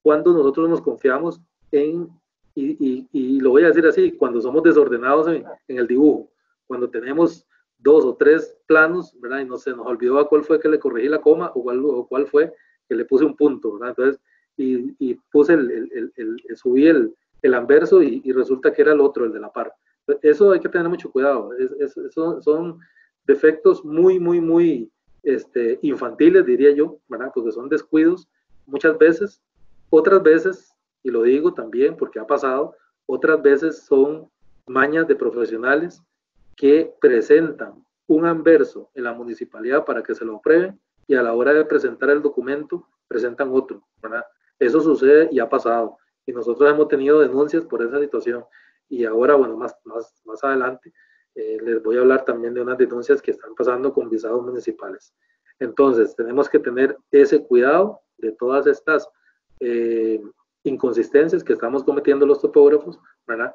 cuando nosotros nos confiamos y lo voy a decir así, cuando somos desordenados en el dibujo, cuando tenemos 2 o 3 planos, ¿verdad? Y no se nos olvidó a cuál fue que le corregí la coma o cuál fue que le puse un punto, ¿verdad? Entonces, y puse subí el anverso y resulta que era el otro, el de la par. Eso hay que tener mucho cuidado. Son defectos muy infantiles, diría yo, ¿verdad? Porque son descuidos muchas veces. Otras veces, y lo digo también porque ha pasado, otras veces son mañas de profesionales que presentan un anverso en la municipalidad para que se lo aprueben y a la hora de presentar el documento presentan otro, ¿verdad? Eso sucede y ha pasado. Y nosotros hemos tenido denuncias por esa situación. Y ahora, bueno, más adelante, les voy a hablar también de unas denuncias que están pasando con visados municipales. Entonces, tenemos que tener ese cuidado de todas estas inconsistencias que estamos cometiendo los topógrafos, ¿verdad?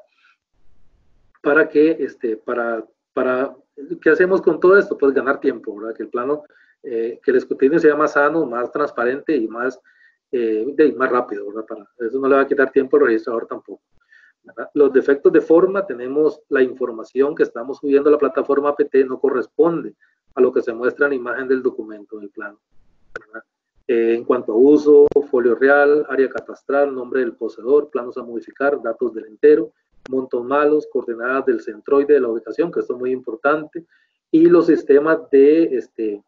Para que, ¿qué hacemos con todo esto? Pues ganar tiempo, ¿verdad? Que el plano, que el escrutinio sea más sano, más transparente y más rápido, ¿verdad? Para eso no le va a quitar tiempo al registrador tampoco, ¿verdad? Los defectos de forma, tenemos la información que estamos subiendo a la plataforma APT no corresponde a lo que se muestra en la imagen del documento del plano, ¿verdad? En cuanto a uso, folio real, área catastral, nombre del poseedor, planos a modificar, datos del entero, montos malos, coordenadas del centroide de la ubicación, que esto es muy importante, y los sistemas de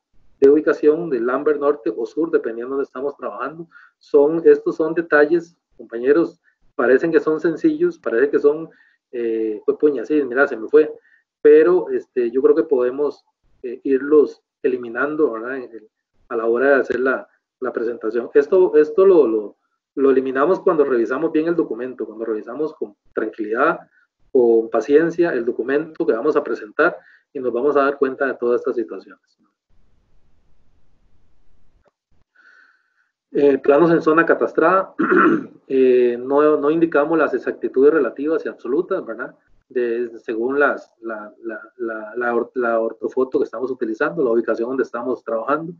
ubicación del Lambert norte o sur, dependiendo de donde estamos trabajando. Estos son detalles, compañeros, parecen que son sencillos, parece que son, pues puña, sí, mira, se me fue, pero yo creo que podemos irlos eliminando, ¿verdad? A la hora de hacer la presentación. Esto lo eliminamos cuando revisamos bien el documento, cuando revisamos con tranquilidad, con paciencia el documento que vamos a presentar y nos vamos a dar cuenta de todas estas situaciones. Planos en zona catastrada, no indicamos las exactitudes relativas y absolutas, ¿verdad? Según la ortofoto que estamos utilizando, la ubicación donde estamos trabajando.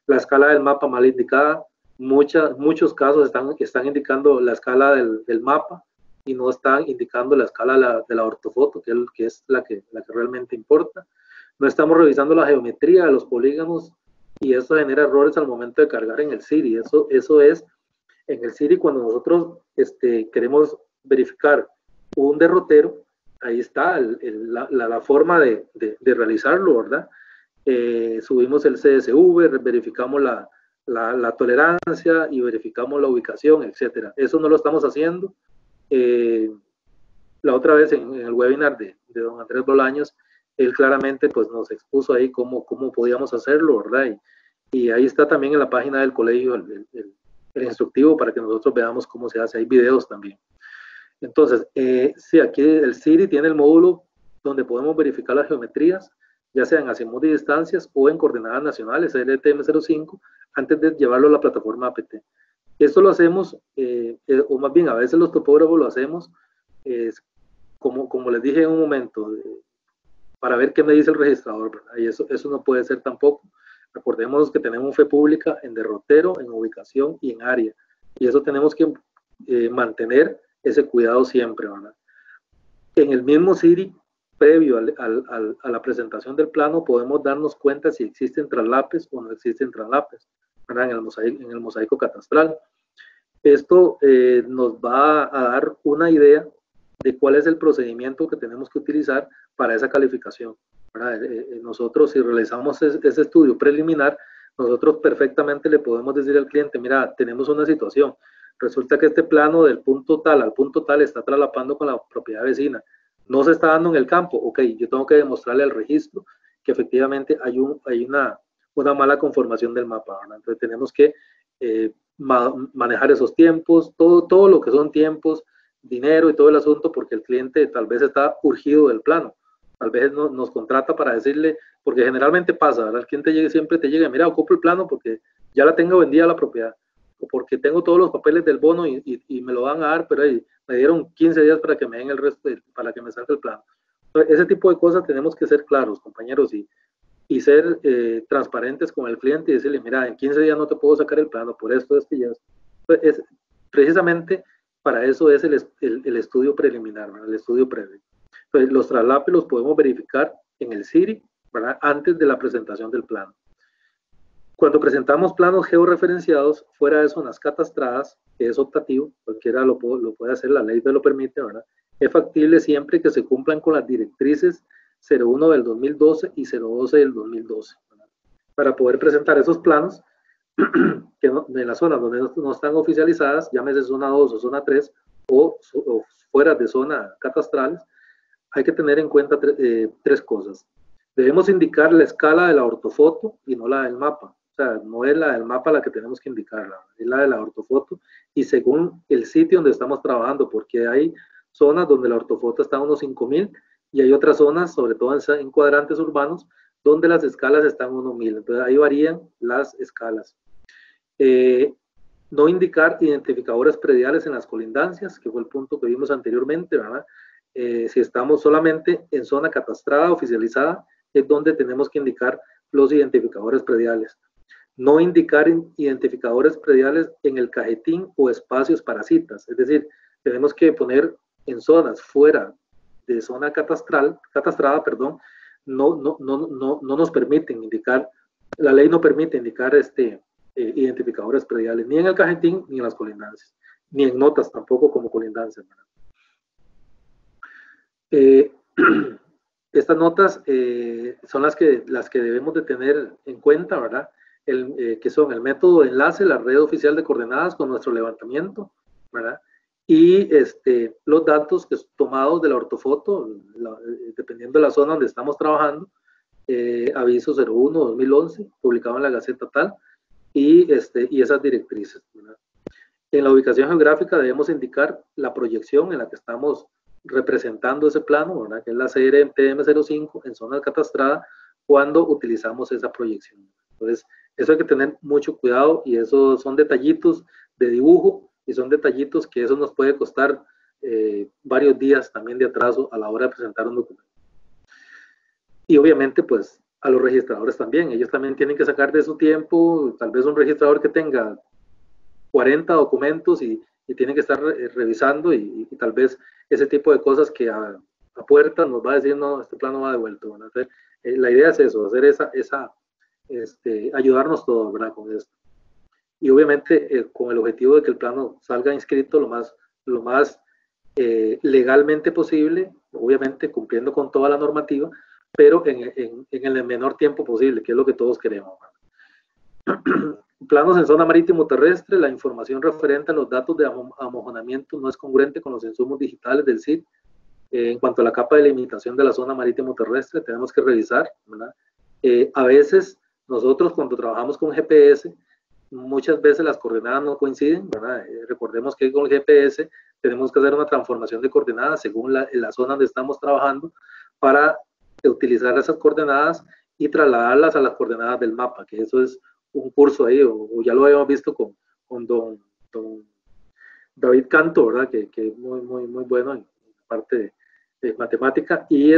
La escala del mapa mal indicada, muchos casos están indicando la escala del mapa y no están indicando la escala de la ortofoto, que es la que realmente importa. No estamos revisando la geometría de los polígonos y eso genera errores al momento de cargar en el CIRI. Eso es en el CIRI cuando nosotros queremos verificar un derrotero, ahí está la forma de realizarlo, ¿verdad? Subimos el CSV, verificamos la tolerancia y verificamos la ubicación, etcétera. Eso no lo estamos haciendo. La otra vez en el webinar de don Andrés Bolaños, él claramente pues, nos expuso ahí cómo podíamos hacerlo, ¿verdad? Y ahí está también en la página del colegio el instructivo para que nosotros veamos cómo se hace. Hay videos también. Entonces, sí, aquí el CIRI tiene el módulo donde podemos verificar las geometrías. ya sea en hacemos de distancias o en coordenadas nacionales, LTM05, antes de llevarlo a la plataforma APT. Esto lo hacemos, o más bien a veces los topógrafos lo hacemos, como les dije en un momento, para ver qué me dice el registrador, ¿verdad? Y eso no puede ser tampoco. Recordemos que tenemos fe pública en derrotero, en ubicación y en área. Y eso tenemos que mantener ese cuidado siempre, ¿verdad? En el mismo CIRI, previo a la presentación del plano, podemos darnos cuenta si existen traslapes o no existen traslapes, ¿verdad? En el mosaico catastral. Esto nos va a dar una idea de cuál es el procedimiento que tenemos que utilizar para esa calificación. Nosotros, si realizamos ese estudio preliminar, nosotros perfectamente le podemos decir al cliente, mira, tenemos una situación, resulta que este plano del punto tal al punto tal está traslapando con la propiedad vecina, no se está dando en el campo, ok, yo tengo que demostrarle al registro que efectivamente hay una mala conformación del mapa, ¿verdad? Entonces tenemos que manejar esos tiempos, todo lo que son tiempos, dinero y todo el asunto, porque el cliente tal vez está urgido del plano, tal vez nos contrata para decirle, porque generalmente pasa, ¿verdad? El cliente siempre te llega, mira, ocupo el plano porque ya la tengo vendida la propiedad, o porque tengo todos los papeles del bono y me lo van a dar, pero ahí me dieron 15 días para que me den el resto, para que me salga el plano. Entonces, ese tipo de cosas tenemos que ser claros, compañeros, y ser transparentes con el cliente y decirle, mira, en 15 días no te puedo sacar el plano, por esto, y esto. Entonces, precisamente para eso es el estudio preliminar, ¿verdad? El estudio previo. Entonces, los traslapes los podemos verificar en el CIRI, ¿verdad? Antes de la presentación del plano. Cuando presentamos planos georreferenciados fuera de zonas catastradas, que es optativo, cualquiera lo puede hacer, la ley me lo permite, ¿verdad? Es factible siempre que se cumplan con las directrices 01 del 2012 y 012 del 2012, ¿verdad? Para poder presentar esos planos que en las zonas donde no están oficializadas, llámese zona 2 o zona 3, o fuera de zona catastrales, hay que tener en cuenta tres cosas. Debemos indicar la escala de la ortofoto y no la del mapa. O sea, no es la del mapa la que tenemos que indicarla, es la de la ortofoto y según el sitio donde estamos trabajando, porque hay zonas donde la ortofoto está a unos 5000 y hay otras zonas, sobre todo en cuadrantes urbanos, donde las escalas están a unos 1000. Entonces ahí varían las escalas. No indicar identificadores prediales en las colindancias, que fue el punto que vimos anteriormente, ¿verdad? Si estamos solamente en zona catastrada, oficializada, es donde tenemos que indicar los identificadores prediales. No indicar identificadores prediales en el cajetín o espacios para citas, es decir, tenemos que poner en zonas fuera de zona catastrada, perdón, no nos permiten indicar, la ley no permite indicar identificadores prediales, ni en el cajetín ni en las colindancias, ni en notas tampoco como colindancias, ¿verdad? Estas notas son las que debemos de tener en cuenta, ¿verdad? Que son el método de enlace, la red oficial de coordenadas con nuestro levantamiento, ¿verdad? Y los datos que tomados de la ortofoto, dependiendo de la zona donde estamos trabajando, aviso 01-2011, publicado en la Gaceta tal, y esas directrices, ¿verdad? En la ubicación geográfica debemos indicar la proyección en la que estamos representando ese plano, ¿verdad? Que es la CRTM05 en zona catastrada cuando utilizamos esa proyección. Entonces, eso hay que tener mucho cuidado y esos son detallitos de dibujo y son detallitos que eso nos puede costar varios días también de atraso a la hora de presentar un documento. Y obviamente, pues, a los registradores también. Ellos también tienen que sacar de su tiempo, tal vez un registrador que tenga 40 documentos y tiene que estar revisando y tal vez ese tipo de cosas que a puerta nos va a decir, no, este plano va devuelto. Entonces, la idea es eso, hacer ayudarnos todos, ¿verdad? Con esto. Y obviamente con el objetivo de que el plano salga inscrito lo más legalmente posible, obviamente cumpliendo con toda la normativa, pero en el menor tiempo posible, que es lo que todos queremos. Planos en zona marítimo terrestre, la información referente a los datos de amojonamiento no es congruente con los insumos digitales del CID. En cuanto a la capa de limitación de la zona marítimo terrestre, tenemos que revisar, ¿verdad? A veces nosotros cuando trabajamos con GPS, muchas veces las coordenadas no coinciden, ¿verdad? Recordemos que con el GPS tenemos que hacer una transformación de coordenadas según la zona donde estamos trabajando para utilizar esas coordenadas y trasladarlas a las coordenadas del mapa, que eso es un curso ahí, o ya lo habíamos visto con don David Canto, ¿verdad? Que es muy bueno en parte de matemática, y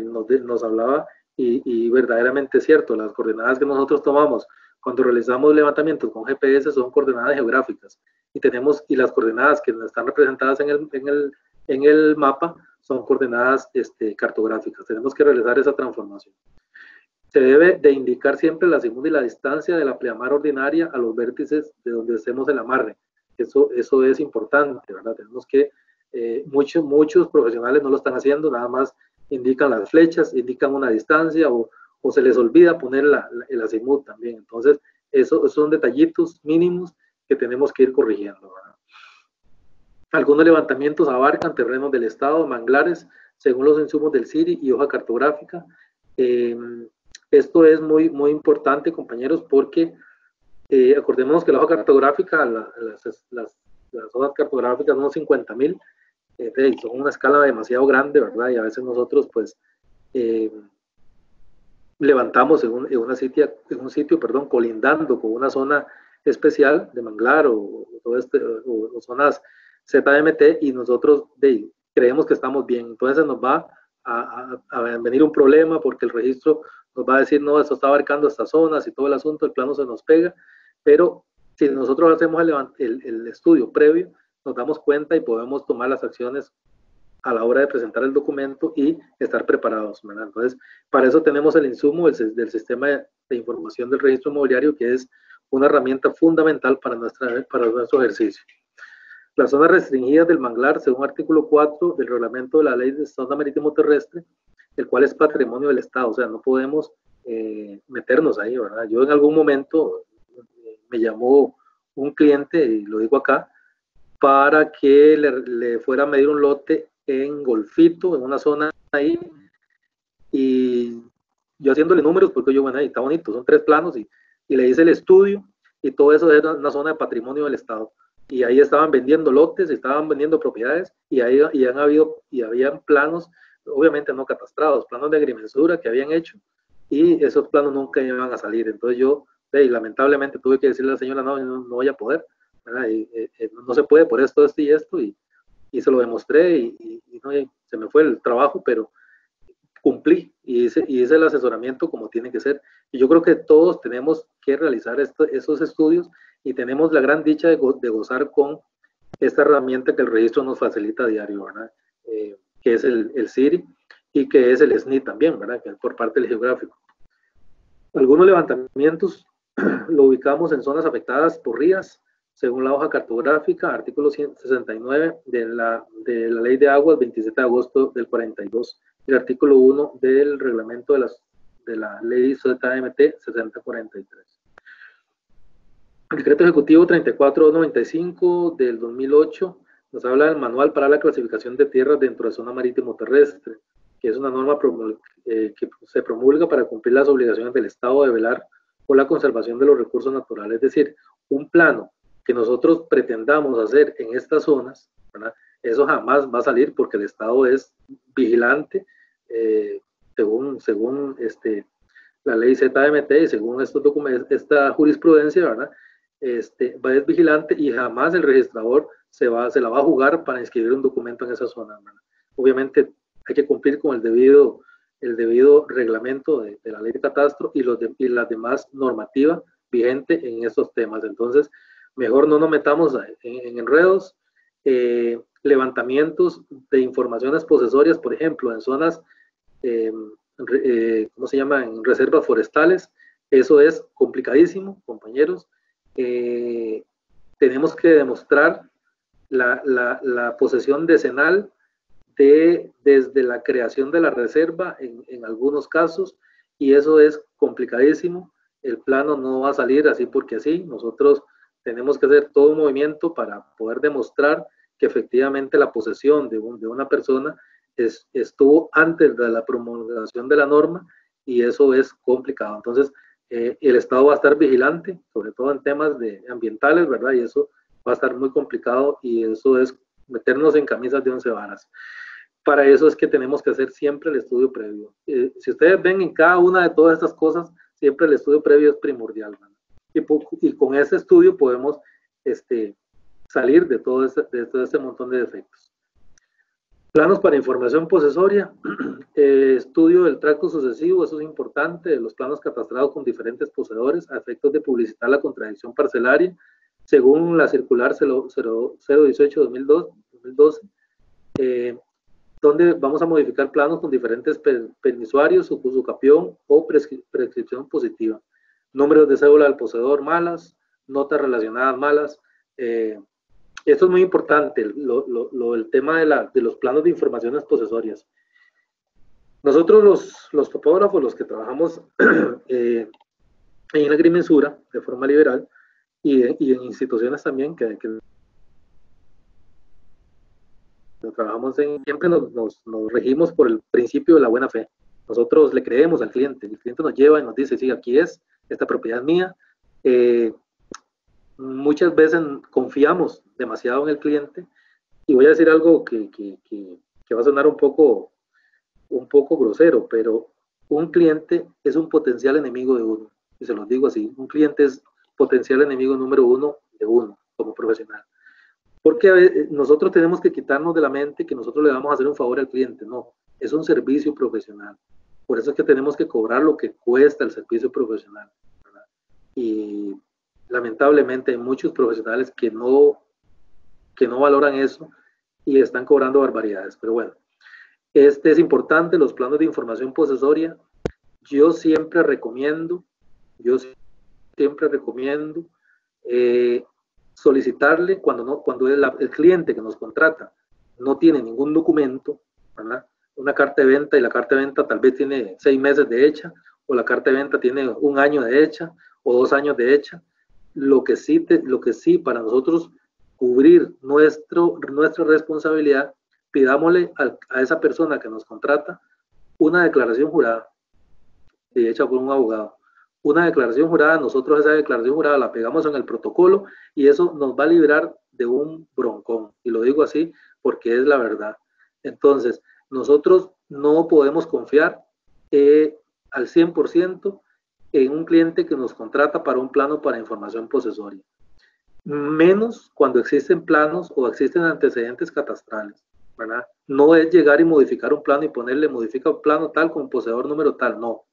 nos hablaba, y verdaderamente es cierto, las coordenadas que nosotros tomamos cuando realizamos levantamientos con GPS son coordenadas geográficas, y las coordenadas que están representadas en el mapa son coordenadas cartográficas. Tenemos que realizar esa transformación. Se debe de indicar siempre la azimut y la distancia de la pleamar ordinaria a los vértices de donde estemos el amarre. Eso es importante, ¿verdad? Tenemos que, muchos profesionales no lo están haciendo, nada más indican las flechas, indican una distancia, o se les olvida poner el azimut también. Entonces, esos son detallitos mínimos que tenemos que ir corrigiendo, ¿verdad? Algunos levantamientos abarcan terrenos del estado, manglares, según los insumos del CIRI y hoja cartográfica. Esto es muy importante, compañeros, porque acordémonos que la hoja cartográfica, las hojas cartográficas son 50,000, son una escala demasiado grande, ¿verdad? Y a veces nosotros, pues, levantamos en un sitio, colindando con una zona especial de manglar o zonas ZMT, y nosotros creemos que estamos bien. Entonces nos va a venir un problema, porque el registro nos va a decir, no, esto está abarcando estas zonas y todo el asunto, el plano se nos pega. Pero si nosotros hacemos el estudio previo, nos damos cuenta y podemos tomar las acciones a la hora de presentar el documento y estar preparados, ¿verdad? Entonces, para eso tenemos el insumo del sistema de información del registro inmobiliario, que es una herramienta fundamental para nuestro ejercicio. Las zonas restringidas del manglar, según artículo 4 del reglamento de la Ley de Zona Marítimo Terrestre, el cual es patrimonio del Estado, o sea, no podemos meternos ahí, ¿verdad? Yo en algún momento me llamó un cliente, y lo digo acá, para que le fuera a medir un lote en Golfito, en una zona ahí, y yo haciéndole números, porque yo, bueno, ahí está bonito, son 3 planos, y le hice el estudio, y todo eso era una zona de patrimonio del Estado, y ahí estaban vendiendo lotes, estaban vendiendo propiedades, y habían planos, obviamente no catastrados, planos de agrimensura que habían hecho, y esos planos nunca iban a salir. Entonces yo, lamentablemente, tuve que decirle a la señora, no voy a poder, no se puede por esto y esto, y se lo demostré, y se me fue el trabajo, pero cumplí y hice el asesoramiento como tiene que ser. Y yo creo que todos tenemos que realizar esos estudios, y tenemos la gran dicha de gozar con esta herramienta que el registro nos facilita a diario, ¿verdad? Que es el CIRI, y que es el SNI también, ¿verdad? Que es por parte del geográfico. Algunos levantamientos lo ubicamos en zonas afectadas por rías, según la hoja cartográfica, artículo 169 de la Ley de Aguas, 27 de agosto del 42, y el artículo 1 del reglamento de la Ley ZMT 6043. El decreto ejecutivo 34295 del 2008 nos habla del manual para la clasificación de tierras dentro de zona marítimo terrestre, que es una norma que se promulga para cumplir las obligaciones del Estado de velar por la conservación de los recursos naturales. Es decir, un plano que nosotros pretendamos hacer en estas zonas, ¿verdad? Eso jamás va a salir, porque el Estado es vigilante, según la ley ZMT, y según estos documentos, esta jurisprudencia, ¿verdad? Es vigilante, y jamás el registrador se la va a jugar para inscribir un documento en esa zona, ¿verdad? Obviamente hay que cumplir con el debido reglamento de la ley de catastro y las demás normativas vigentes en estos temas. Entonces, mejor no nos metamos en enredos. Levantamientos de informaciones posesorias, por ejemplo, en zonas, ¿cómo se llama?, en reservas forestales. Eso es complicadísimo, compañeros. Tenemos que demostrar la posesión decenal desde la creación de la reserva en algunos casos, y eso es complicadísimo. El plano no va a salir así porque así. Nosotros tenemos que hacer todo un movimiento para poder demostrar que efectivamente la posesión de una persona estuvo antes de la promulgación de la norma, y eso es complicado. Entonces, el Estado va a estar vigilante, sobre todo en temas ambientales, ¿verdad? Y eso va a estar muy complicado, y eso es meternos en camisas de 11 varas. para eso es que tenemos que hacer siempre el estudio previo. Si ustedes ven en cada una de todas estas cosas, siempre el estudio previo es primordial, ¿verdad? Y con ese estudio podemos salir de todo este montón de defectos. Planos para información posesoria, estudio del tracto sucesivo, eso es importante, de los planos catastrados con diferentes poseedores a efectos de publicitar la contradicción parcelaria, según la circular 018-2012, donde vamos a modificar planos con diferentes permisuarios, usucapión o prescripción positiva. Números de cédula del poseedor malas, notas relacionadas malas. Esto es muy importante, el tema de los planos de informaciones posesorias. Nosotros los topógrafos, los que trabajamos en la agrimensura de forma liberal y en instituciones también que trabajamos siempre nos regimos por el principio de la buena fe. Nosotros le creemos al cliente, el cliente nos lleva y nos dice, sí, aquí es, esta propiedad es mía. Muchas veces confiamos demasiado en el cliente, y voy a decir algo que va a sonar un poco grosero, pero un cliente es un potencial enemigo de uno, y se los digo así, un cliente es potencial enemigo número uno de uno como profesional. Porque nosotros tenemos que quitarnos de la mente que nosotros le vamos a hacer un favor al cliente. No, es un servicio profesional. Por eso es que tenemos que cobrar lo que cuesta el servicio profesional, ¿verdad? Y lamentablemente hay muchos profesionales que no valoran eso y están cobrando barbaridades. Pero bueno, es importante, los planos de información posesoria. Yo siempre recomiendo solicitarle cuando el cliente que nos contrata no tiene ningún documento, ¿verdad? Una carta de venta, y la carta de venta tal vez tiene 6 meses de hecha, o la carta de venta tiene 1 año de hecha, o 2 años de hecha. Lo que sí para nosotros cubrir nuestra responsabilidad, pidámosle a esa persona que nos contrata una declaración jurada, hecha por un abogado. Una declaración jurada, nosotros esa declaración jurada la pegamos en el protocolo, y eso nos va a librar de un broncón, y lo digo así porque es la verdad. Entonces, nosotros no podemos confiar al 100% en un cliente que nos contrata para un plano para información posesoria, menos cuando existen planos o existen antecedentes catastrales, ¿verdad? No es llegar y modificar un plano y ponerle modifica un plano tal con poseedor número tal, no.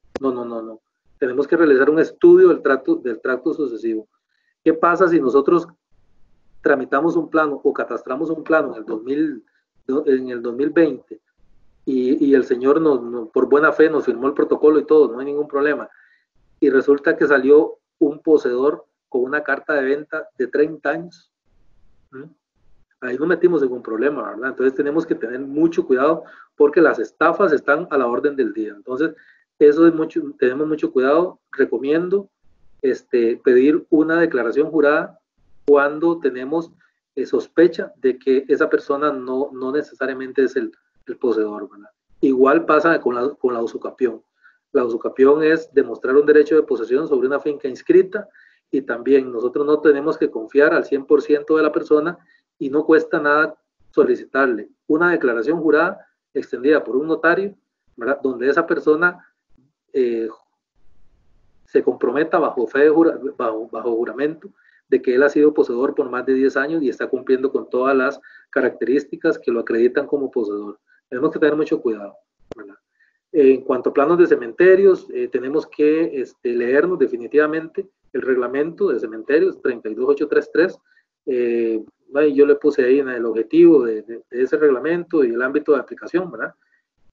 Tenemos que realizar un estudio del tracto sucesivo. ¿Qué pasa si nosotros tramitamos un plano o catastramos un plano en el 2020 y el señor por buena fe nos firmó el protocolo y todo, no hay ningún problema, y resulta que salió un poseedor con una carta de venta de 30 años? Ahí nos metimos en un problema, ¿verdad? Entonces tenemos que tener mucho cuidado, porque las estafas están a la orden del día. Entonces, tenemos mucho cuidado. Recomiendo pedir una declaración jurada cuando tenemos sospecha de que esa persona no necesariamente es el poseedor, ¿verdad? Igual pasa con la usucapión. La usucapión es demostrar un derecho de posesión sobre una finca inscrita, y también nosotros no tenemos que confiar al 100% de la persona, y no cuesta nada solicitarle una declaración jurada extendida por un notario, ¿verdad? Donde esa persona se comprometa bajo juramento de que él ha sido poseedor por más de 10 años y está cumpliendo con todas las características que lo acreditan como poseedor. Tenemos que tener mucho cuidado, ¿verdad? En cuanto a planos de cementerios, tenemos que leernos definitivamente el reglamento de cementerios 32833. Yo le puse ahí en el objetivo de ese reglamento y el ámbito de aplicación, ¿verdad?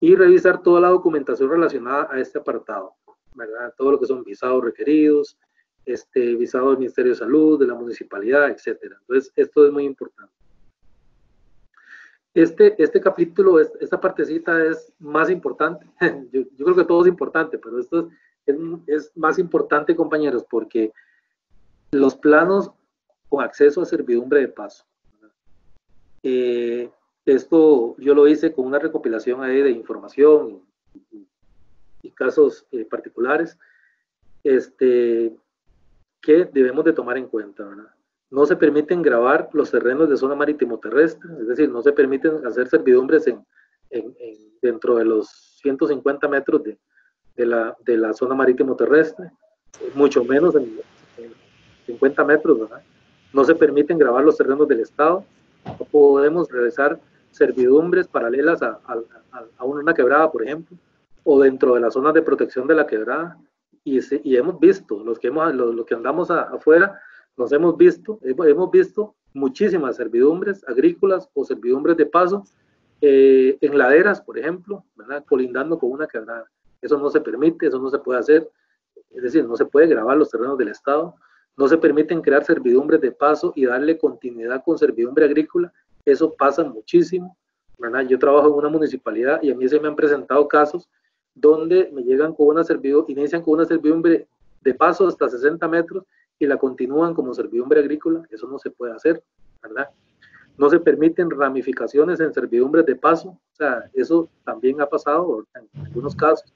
Y revisar toda la documentación relacionada a este apartado, ¿verdad? Todo lo que son visados requeridos, visado del Ministerio de Salud, de la municipalidad, etcétera. Entonces, esto es muy importante. Este capítulo, esta partecita es más importante. Yo creo que todo es importante, pero esto es más importante, compañeros, porque los planos con acceso a servidumbre de paso. Esto yo lo hice con una recopilación ahí de información y casos particulares que debemos de tomar en cuenta, ¿verdad? No se permiten grabar los terrenos de zona marítimo terrestre, es decir, no se permiten hacer servidumbres dentro de los 150 metros de la zona marítimo terrestre, mucho menos en 50 metros, ¿verdad? No se permiten grabar los terrenos del Estado, no podemos realizar servidumbres paralelas a una quebrada, por ejemplo, o dentro de las zonas de protección de la quebrada, y hemos visto, los que andamos afuera, nos hemos visto muchísimas servidumbres agrícolas o servidumbres de paso en laderas, por ejemplo, ¿verdad? Colindando con una quebrada. Eso no se permite, eso no se puede hacer, es decir, no se puede grabar los terrenos del Estado, no se permiten crear servidumbres de paso y darle continuidad con servidumbre agrícola, eso pasa muchísimo, ¿verdad? Yo trabajo en una municipalidad y a mí se me han presentado casos donde me llegan con una servidumbre, inician con una servidumbre de paso hasta 60 metros y la continúan como servidumbre agrícola, eso no se puede hacer, ¿verdad? No se permiten ramificaciones en servidumbres de paso, o sea, eso también ha pasado en algunos casos.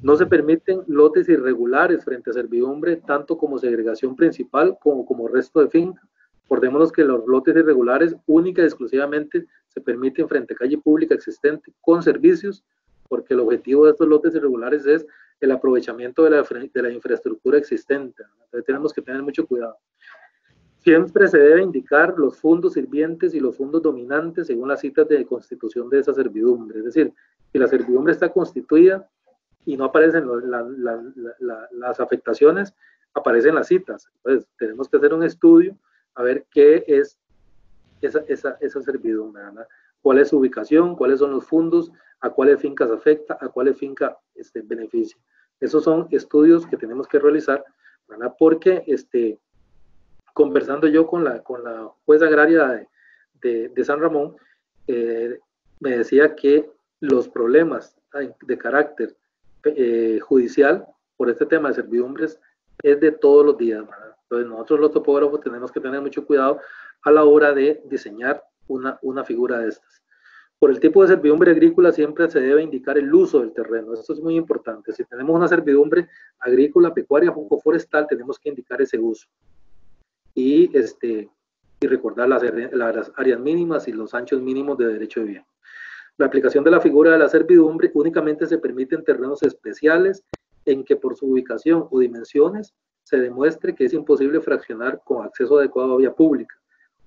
No se permiten lotes irregulares frente a servidumbre, tanto como segregación principal como resto de finca. Recordémonos que los lotes irregulares única y exclusivamente se permiten frente a calle pública existente con servicios, porque el objetivo de estos lotes irregulares es el aprovechamiento de la infraestructura existente. Entonces tenemos que tener mucho cuidado. Siempre se debe indicar los fondos sirvientes y los fondos dominantes según las citas de constitución de esa servidumbre. Es decir, si la servidumbre está constituida y no aparecen las afectaciones, aparecen las citas. Entonces, tenemos que hacer un estudio a ver qué es esa servidumbre, ¿verdad? Cuál es su ubicación, cuáles son los fondos, a cuáles fincas afecta, a cuáles fincas beneficia. Esos son estudios que tenemos que realizar, ¿verdad? Porque conversando yo con la jueza agraria de San Ramón, me decía que los problemas de carácter judicial por este tema de servidumbres es de todos los días, ¿verdad? Entonces nosotros los topógrafos tenemos que tener mucho cuidado a la hora de diseñar una figura de estas. Por el tipo de servidumbre agrícola siempre se debe indicar el uso del terreno, esto es muy importante. Si tenemos una servidumbre agrícola, pecuaria o forestal, tenemos que indicar ese uso. Y recordar las áreas mínimas y los anchos mínimos de derecho de bien. La aplicación de la figura de la servidumbre únicamente se permite en terrenos especiales en que por su ubicación o dimensiones se demuestre que es imposible fraccionar con acceso adecuado a vía pública,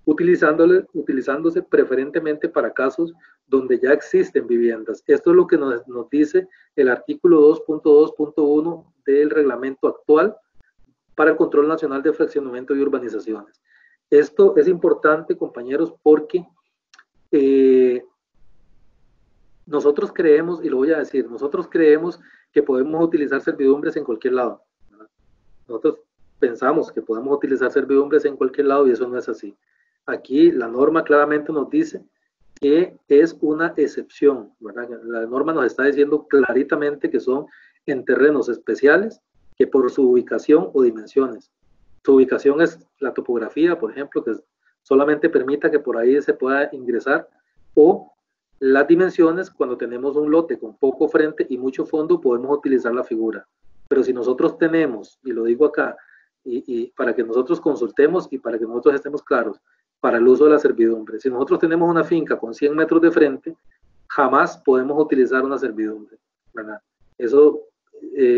utilizándose preferentemente para casos donde ya existen viviendas. Esto es lo que nos dice el artículo 2.2.1 del reglamento actual para el Control Nacional de Fraccionamiento y Urbanizaciones. Esto es importante, compañeros, porque nosotros creemos, y lo voy a decir, nosotros creemos que podemos utilizar servidumbres en cualquier lado, ¿verdad? Nosotros pensamos que podemos utilizar servidumbres en cualquier lado y eso no es así. Aquí la norma claramente nos dice que es una excepción, ¿verdad? La norma nos está diciendo claritamente que son en terrenos especiales que por su ubicación o dimensiones. Su ubicación es la topografía, por ejemplo, que solamente permita que por ahí se pueda ingresar, o las dimensiones, cuando tenemos un lote con poco frente y mucho fondo, podemos utilizar la figura. Pero si nosotros tenemos, y lo digo acá, y para que nosotros consultemos y para que nosotros estemos claros, para el uso de la servidumbre, si nosotros tenemos una finca con 100 metros de frente, jamás podemos utilizar una servidumbre, ¿verdad? Eso,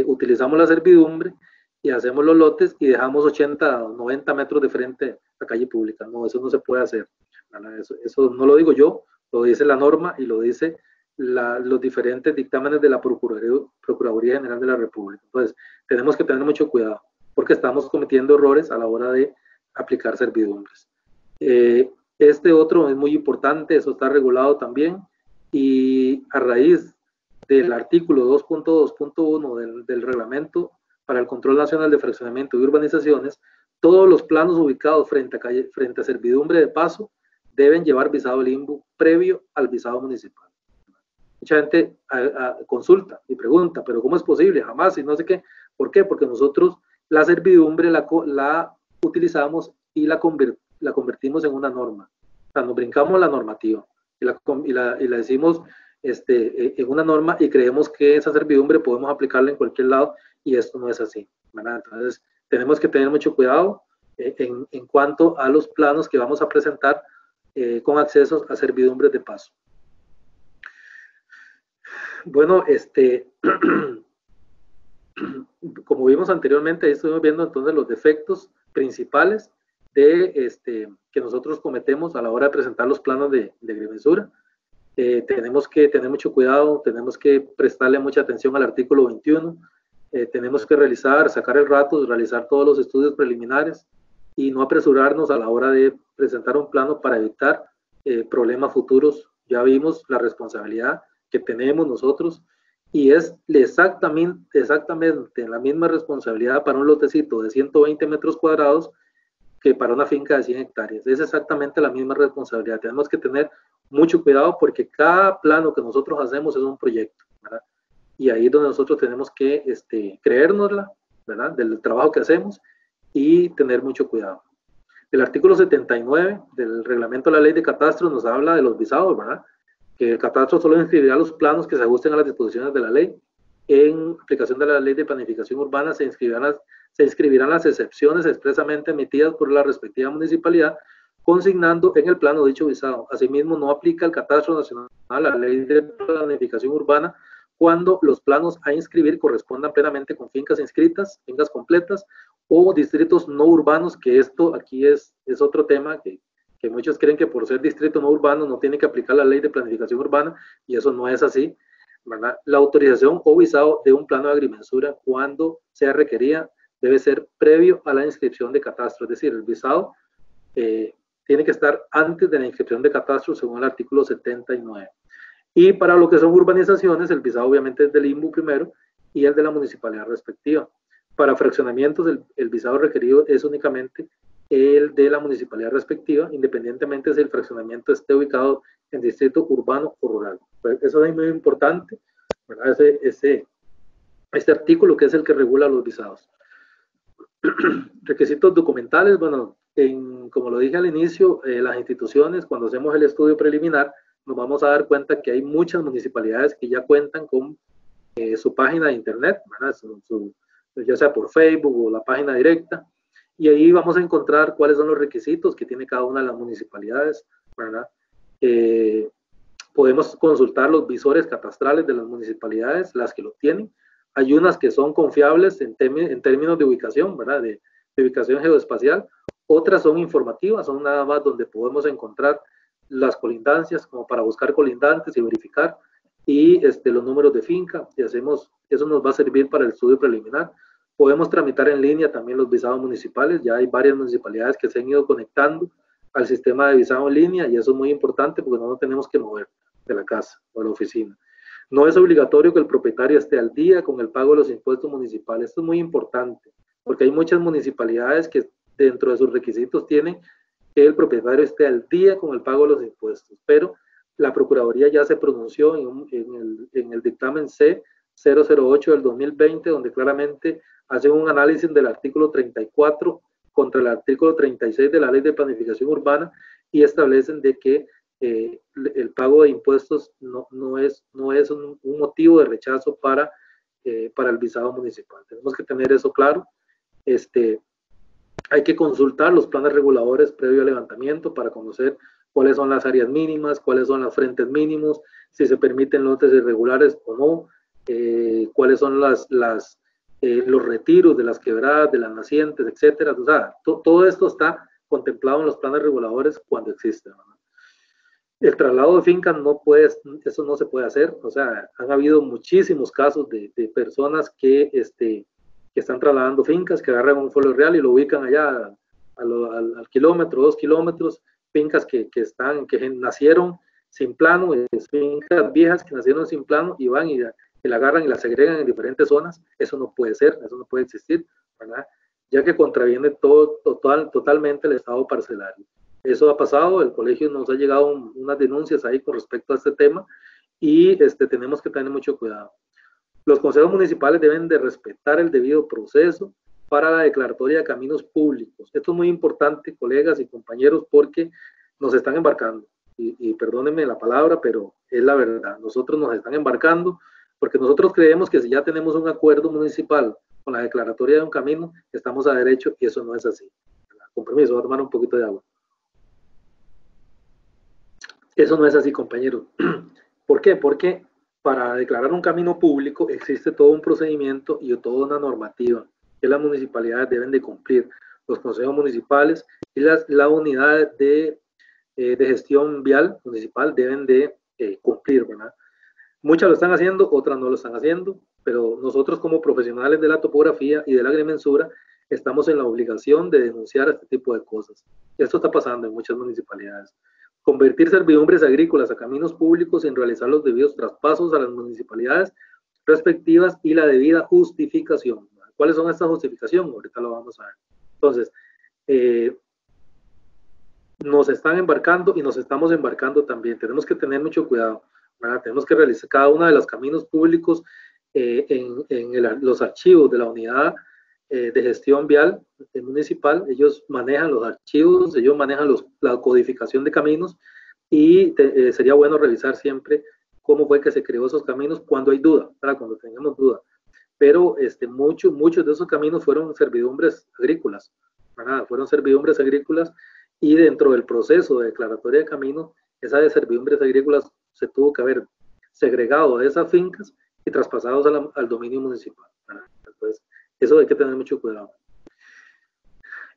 utilizamos la servidumbre y hacemos los lotes y dejamos 80 o 90 metros de frente a calle pública. No, eso no se puede hacer, ¿verdad? Eso no lo digo yo, lo dice la norma y lo dice los diferentes dictámenes de la Procuraduría General de la República. Entonces, tenemos que tener mucho cuidado porque estamos cometiendo errores a la hora de aplicar servidumbres. Este otro es muy importante, eso está regulado también, y a raíz del artículo 2.2.1 del reglamento para el Control Nacional de Fraccionamiento y Urbanizaciones, todos los planos ubicados frente a servidumbre de paso deben llevar visado limbo previo al visado municipal. Mucha gente consulta y pregunta, pero ¿cómo es posible? Jamás, y no sé qué. ¿Por qué? Porque nosotros la servidumbre la utilizamos y la convertimos en una norma. O sea, nos brincamos la normativa y la decimos en una norma y creemos que esa servidumbre podemos aplicarla en cualquier lado y esto no es así, ¿verdad? Entonces, tenemos que tener mucho cuidado en cuanto a los planos que vamos a presentar con accesos a servidumbres de paso. Bueno, como vimos anteriormente, ahí estuvimos viendo entonces los defectos principales que nosotros cometemos a la hora de presentar los planos de agrimensura. Tenemos que tener mucho cuidado, tenemos que prestarle mucha atención al artículo 21, tenemos que sacar el rato, realizar todos los estudios preliminares y no apresurarnos a la hora de presentar un plano para evitar problemas futuros. Ya vimos la responsabilidad que tenemos nosotros y es exactamente la misma responsabilidad para un lotecito de 120 metros cuadrados que para una finca de 100 hectáreas. Es exactamente la misma responsabilidad. Tenemos que tener mucho cuidado porque cada plano que nosotros hacemos es un proyecto, ¿verdad? Y ahí es donde nosotros tenemos que creérnosla, ¿verdad? Del trabajo que hacemos y tener mucho cuidado. El artículo 79 del reglamento de la ley de catastro nos habla de los visados, ¿verdad? Que el catastro solo inscribirá los planos que se ajusten a las disposiciones de la ley. En aplicación de la ley de planificación urbana se inscribirán las excepciones expresamente emitidas por la respectiva municipalidad, consignando en el plano dicho visado. Asimismo, no aplica el catastro nacional a la ley de planificación urbana cuando los planos a inscribir correspondan plenamente con fincas inscritas, fincas completas o distritos no urbanos, que esto aquí es otro tema que muchos creen que por ser distrito no urbano no tiene que aplicar la ley de planificación urbana, y eso no es así, ¿verdad? La autorización o visado de un plano de agrimensura, cuando sea requerida, debe ser previo a la inscripción de catastro, es decir, el visado tiene que estar antes de la inscripción de catastro según el artículo 79. Y para lo que son urbanizaciones, el visado obviamente es del INBU primero y el de la municipalidad respectiva. Para fraccionamientos, el visado requerido es únicamente el de la municipalidad respectiva, independientemente si el fraccionamiento esté ubicado en distrito urbano o rural. Pues eso es muy importante, ¿verdad? Este artículo que es el que regula los visados. Requisitos documentales, bueno, como lo dije al inicio, las instituciones, cuando hacemos el estudio preliminar, nos vamos a dar cuenta que hay muchas municipalidades que ya cuentan con su página de internet, ¿verdad? Ya sea por Facebook o la página directa, y ahí vamos a encontrar cuáles son los requisitos que tiene cada una de las municipalidades, ¿verdad? Podemos consultar los visores catastrales de las municipalidades, las que lo tienen. Hay unas que son confiables en términos de ubicación, ¿verdad? De ubicación geoespacial. Otras son informativas, son nada más donde podemos encontrar las colindancias, como para buscar colindantes y verificar, y los números de finca, y eso nos va a servir para el estudio preliminar. Podemos tramitar en línea también los visados municipales, ya hay varias municipalidades que se han ido conectando al sistema de visado en línea, y eso es muy importante porque no nos tenemos que mover de la casa o de la oficina. No es obligatorio que el propietario esté al día con el pago de los impuestos municipales. Esto es muy importante, porque hay muchas municipalidades que dentro de sus requisitos tienen que el propietario esté al día con el pago de los impuestos, pero la Procuraduría ya se pronunció en el dictamen C-008 del 2020, donde claramente hace un análisis del artículo 34 contra el artículo 36 de la Ley de Planificación Urbana, y establecen de que el pago de impuestos no es un motivo de rechazo para el visado municipal. Tenemos que tener eso claro. Hay que consultar los planes reguladores previo al levantamiento para conocer cuáles son las áreas mínimas, cuáles son los frentes mínimos, si se permiten lotes irregulares o no, cuáles son los retiros de las quebradas, de las nacientes, etcétera. O sea, todo esto está contemplado en los planes reguladores cuando existen, ¿no? El traslado de fincas eso no se puede hacer. O sea, han habido muchísimos casos de personas que están trasladando fincas, que agarran un folio real y lo ubican allá al kilómetro, 2 kilómetros, fincas que nacieron sin plano, fincas viejas que nacieron sin plano, y van y la agarran y la segregan en diferentes zonas. Eso no puede ser, eso no puede existir, ¿verdad? Ya que contraviene totalmente el estado parcelario. Eso ha pasado, el colegio nos ha llegado unas denuncias ahí con respecto a este tema, y tenemos que tener mucho cuidado. Los consejos municipales deben de respetar el debido proceso para la declaratoria de caminos públicos. Esto es muy importante, colegas y compañeros, porque nos están embarcando, y perdónenme la palabra, pero es la verdad. Nosotros nos están embarcando porque nosotros creemos que si ya tenemos un acuerdo municipal con la declaratoria de un camino, estamos a derecho, y eso no es así. Con permiso, voy a tomar un poquito de agua. Eso no es así, compañeros. ¿Por qué? Porque para declarar un camino público existe todo un procedimiento y toda una normativa que las municipalidades deben de cumplir, los consejos municipales y la unidad de gestión vial municipal deben de cumplir, ¿verdad? Muchas lo están haciendo, otras no lo están haciendo, pero nosotros como profesionales de la topografía y de la agrimensura estamos en la obligación de denunciar este tipo de cosas. Esto está pasando en muchas municipalidades. Convertir servidumbres agrícolas a caminos públicos sin realizar los debidos traspasos a las municipalidades respectivas y la debida justificación. ¿Cuáles son estas justificaciones? Ahorita lo vamos a ver. Entonces, nos están embarcando y nos estamos embarcando también. Tenemos que tener mucho cuidado, ¿verdad? Tenemos que realizar cada uno de los caminos públicos los archivos de la unidad de gestión vial municipal. Ellos manejan los archivos, ellos manejan la codificación de caminos y sería bueno revisar siempre cómo fue que se creó esos caminos cuando hay duda, ¿verdad? Cuando tengamos duda. Pero muchos de esos caminos fueron servidumbres agrícolas, ¿verdad? Fueron servidumbres agrícolas y dentro del proceso de declaratoria de caminos, esas de servidumbres agrícolas se tuvo que haber segregado de esas fincas y traspasados al dominio municipal, ¿verdad? Entonces, eso hay que tener mucho cuidado.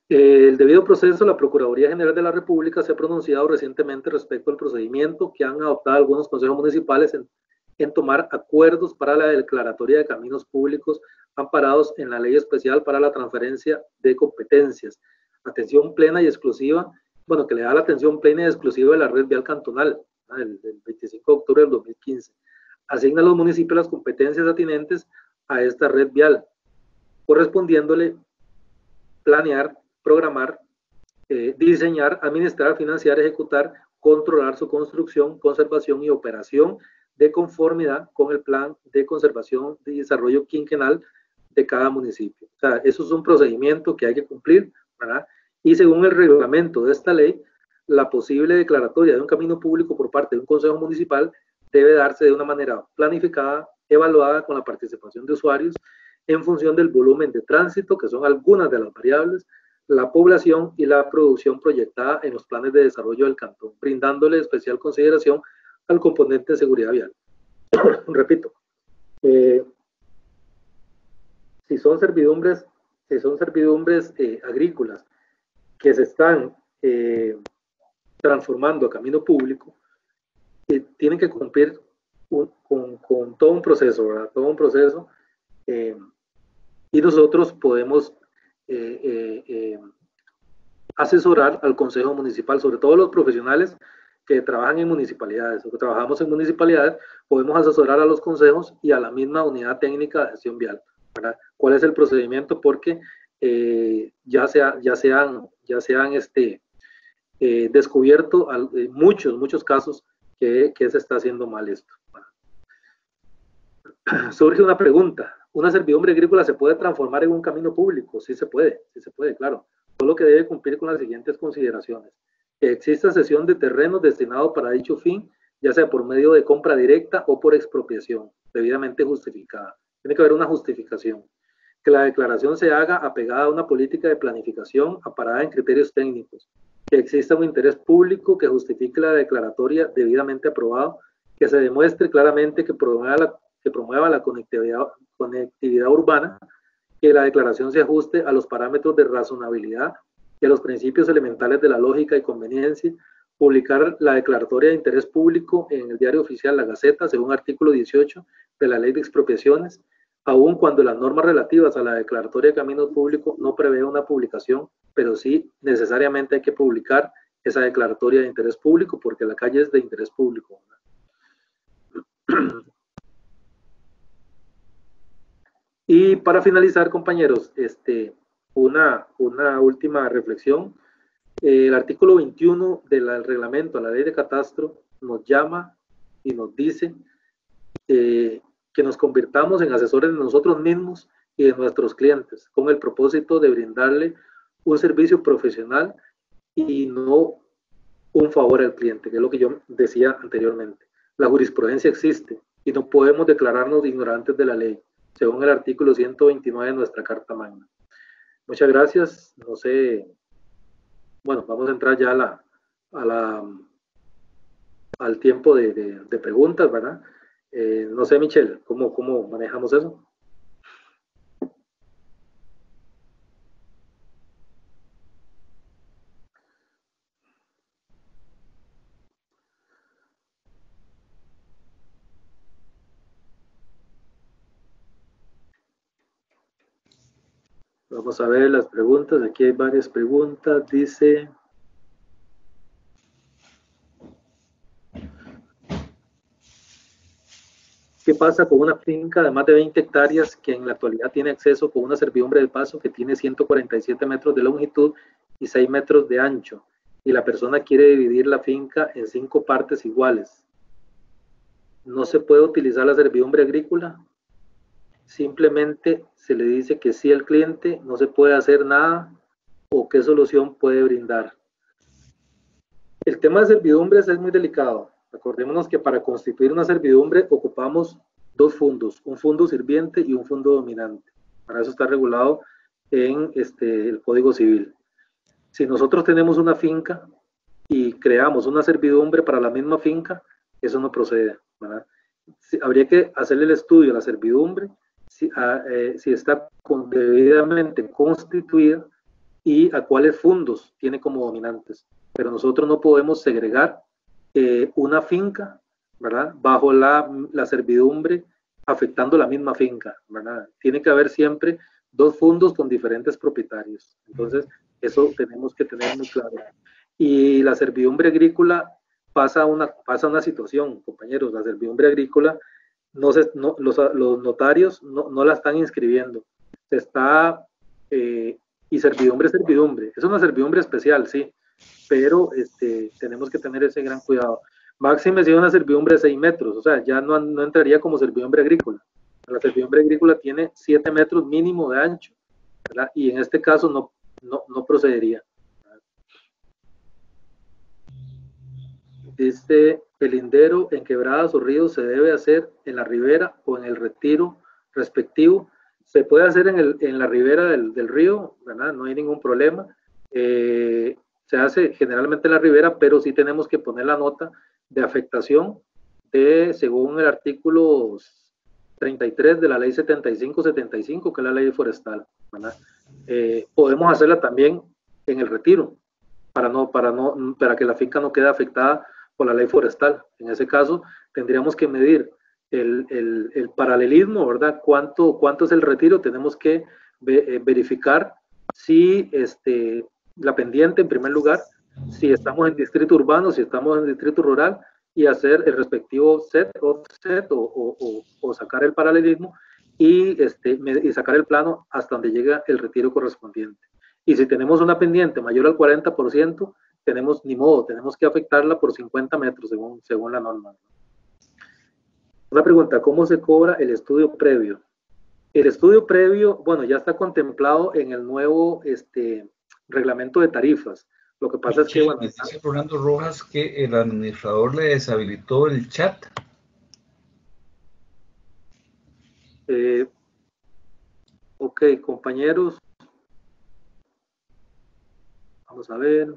El debido proceso, la Procuraduría General de la República se ha pronunciado recientemente respecto al procedimiento que han adoptado algunos consejos municipales en tomar acuerdos para la declaratoria de caminos públicos amparados en la Ley Especial para la Transferencia de Competencias. Atención plena y exclusiva, bueno, que le da la atención plena y exclusiva de la red vial cantonal, del 25 de octubre del 2015. Asigna a los municipios las competencias atinentes a esta red vial, correspondiéndole planear, programar, diseñar, administrar, financiar, ejecutar, controlar su construcción, conservación y operación de conformidad con el plan de conservación y desarrollo quinquenal de cada municipio. O sea, eso es un procedimiento que hay que cumplir, ¿verdad? Y según el reglamento de esta ley, la posible declaratoria de un camino público por parte de un consejo municipal debe darse de una manera planificada, evaluada con la participación de usuarios en función del volumen de tránsito, que son algunas de las variables, la población y la producción proyectada en los planes de desarrollo del cantón, brindándole especial consideración al componente de seguridad vial. Repito, si son servidumbres agrícolas que se están transformando a camino público, tienen que cumplir con todo un proceso, ¿verdad? Todo un proceso, y nosotros podemos asesorar al Consejo Municipal, sobre todo los profesionales que trabajan en municipalidades o que trabajamos en municipalidades, podemos asesorar a los consejos y a la misma unidad técnica de gestión vial, ¿verdad? ¿Cuál es el procedimiento? Porque ya se han descubierto muchos casos que se está haciendo mal esto. Surge una pregunta: ¿una servidumbre agrícola se puede transformar en un camino público? Sí se puede, claro. Solo que debe cumplir con las siguientes consideraciones: que exista cesión de terrenos destinados para dicho fin, ya sea por medio de compra directa o por expropiación, debidamente justificada. Tiene que haber una justificación. Que la declaración se haga apegada a una política de planificación amparada en criterios técnicos. Que exista un interés público que justifique la declaratoria debidamente aprobado. Que se demuestre claramente que promueva la conectividad urbana, que la declaración se ajuste a los parámetros de razonabilidad y a los principios elementales de la lógica y conveniencia, publicar la declaratoria de interés público en el diario oficial La Gaceta, según artículo 18 de la Ley de Expropiaciones, aun cuando las normas relativas a la declaratoria de caminos públicos no prevé una publicación, pero sí necesariamente hay que publicar esa declaratoria de interés público porque la calle es de interés público. Y para finalizar, compañeros, una última reflexión. El artículo 21 del reglamento a la ley de catastro nos llama y nos dice que nos convirtamos en asesores de nosotros mismos y de nuestros clientes, con el propósito de brindarle un servicio profesional y no un favor al cliente, que es lo que yo decía anteriormente. La jurisprudencia existe y no podemos declararnos ignorantes de la ley, según el artículo 129 de nuestra Carta Magna. Muchas gracias. No sé, bueno, vamos a entrar ya al tiempo de preguntas, ¿verdad? No sé, Michelle, ¿cómo manejamos eso? Vamos a ver las preguntas. Aquí hay varias preguntas. Dice, ¿qué pasa con una finca de más de 20 hectáreas que en la actualidad tiene acceso con una servidumbre de paso que tiene 147 metros de longitud y 6 metros de ancho? Y la persona quiere dividir la finca en 5 partes iguales. ¿No se puede utilizar la servidumbre agrícola? Simplemente se le dice que sí al cliente, no se puede hacer nada, o qué solución puede brindar. El tema de servidumbres es muy delicado. Acordémonos que para constituir una servidumbre ocupamos dos fondos, un fondo sirviente y un fondo dominante. Para eso está regulado en el Código Civil. Si nosotros tenemos una finca y creamos una servidumbre para la misma finca, eso no procede, ¿verdad? Habría que hacerle el estudio a la servidumbre, si está debidamente constituida y a cuáles fondos tiene como dominantes. Pero nosotros no podemos segregar una finca, ¿verdad? Bajo la servidumbre afectando la misma finca, ¿verdad? Tiene que haber siempre dos fondos con diferentes propietarios. Entonces, eso tenemos que tener muy claro. Y la servidumbre agrícola pasa una situación, compañeros. La servidumbre agrícola, los notarios no la están inscribiendo. Se está, y servidumbre es servidumbre. Es una servidumbre especial, sí, pero tenemos que tener ese gran cuidado. Máxime si una servidumbre de 6 metros, o sea, ya no entraría como servidumbre agrícola. La servidumbre agrícola tiene 7 metros mínimo de ancho, ¿verdad? Y en este caso no procedería. Dice, el lindero en quebradas o ríos se debe hacer en la ribera o en el retiro respectivo. Se puede hacer en la ribera del río, ¿verdad? No hay ningún problema. Se hace generalmente en la ribera, pero sí tenemos que poner la nota de afectación según el artículo 33 de la ley 7575, que es la ley forestal, ¿verdad? Podemos hacerla también en el retiro, para que la finca no quede afectada por la ley forestal. En ese caso, tendríamos que medir el paralelismo, ¿verdad? ¿Cuánto es el retiro? Tenemos que verificar si la pendiente, en primer lugar, si estamos en distrito urbano, si estamos en distrito rural, y hacer el respectivo set, offset, o sacar el paralelismo y sacar el plano hasta donde llega el retiro correspondiente. Y si tenemos una pendiente mayor al 40%, ni modo, tenemos que afectarla por 50 metros según la norma. Una pregunta, ¿cómo se cobra el estudio previo? El estudio previo, bueno, ya está contemplado en el nuevo reglamento de tarifas. Lo que pasa es que, bueno, me dice Fernando Rojas que el administrador le deshabilitó el chat. Ok, compañeros. Vamos a ver.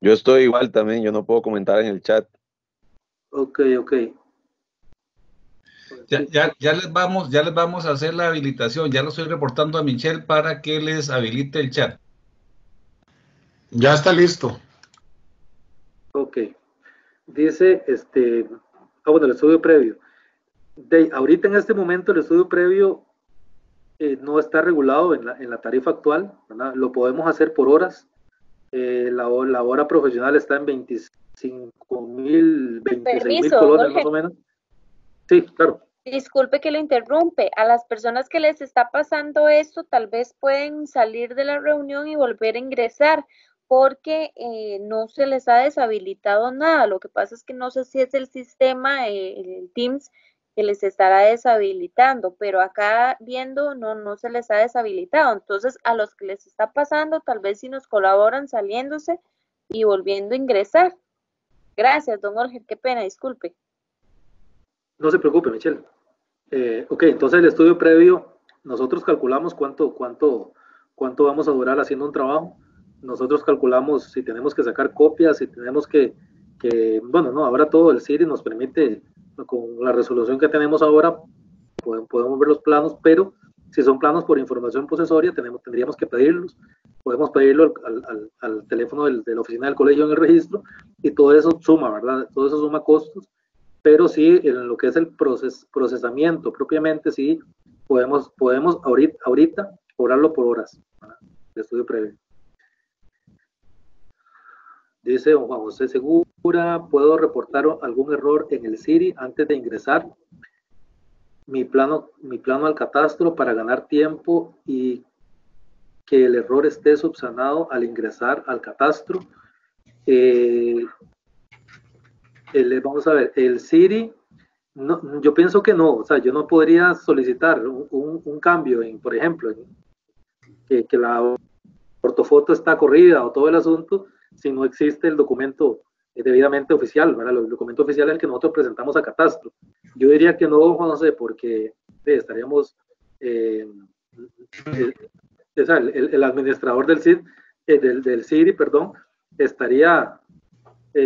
Yo estoy igual también, yo no puedo comentar en el chat. Ok. Ya les vamos a hacer la habilitación. Ya lo estoy reportando a Michelle para que les habilite el chat. Ya está listo. Ok. Dice, bueno, el estudio previo. Ahorita en este momento el estudio previo no está regulado en la tarifa actual, ¿verdad? Lo podemos hacer por horas. La hora profesional está en 26,000 colones más o menos. Sí, claro. Disculpe que lo interrumpe. A las personas que les está pasando esto, tal vez pueden salir de la reunión y volver a ingresar, porque no se les ha deshabilitado nada. Lo que pasa es que no sé si es el sistema, el Teams, que les estará deshabilitando, pero acá viendo no se les ha deshabilitado. Entonces, a los que les está pasando, tal vez si nos colaboran saliéndose y volviendo a ingresar. Gracias, don Jorge, qué pena, disculpe. No se preocupe, Michelle. Ok, entonces el estudio previo, nosotros calculamos cuánto vamos a durar haciendo un trabajo. Nosotros calculamos si tenemos que sacar copias, si tenemos que bueno, no, ahora todo el CIRI nos permite, con la resolución que tenemos ahora, podemos ver los planos, pero si son planos por información posesoria, tendríamos que pedirlos. Podemos pedirlo al teléfono de la oficina del colegio en el registro, y todo eso suma, ¿verdad? Todo eso suma costos, pero sí, en lo que es el procesamiento propiamente, sí, podemos ahorita cobrarlo por horas, ¿verdad? De estudio previo. Dice don Juan José Segura, ¿puedo reportar algún error en el CIRI antes de ingresar mi plano al catastro para ganar tiempo y que el error esté subsanado al ingresar al catastro? Vamos a ver, el CIRI, no, yo pienso que no, o sea, yo no podría solicitar un cambio en, por ejemplo, que la ortofoto está corrida o todo el asunto, si no existe el documento debidamente oficial, ¿verdad? El documento oficial es el que nosotros presentamos a catastro. Yo diría que no, Juan José, porque estaríamos, o sea, el administrador del CIRI, perdón, estaría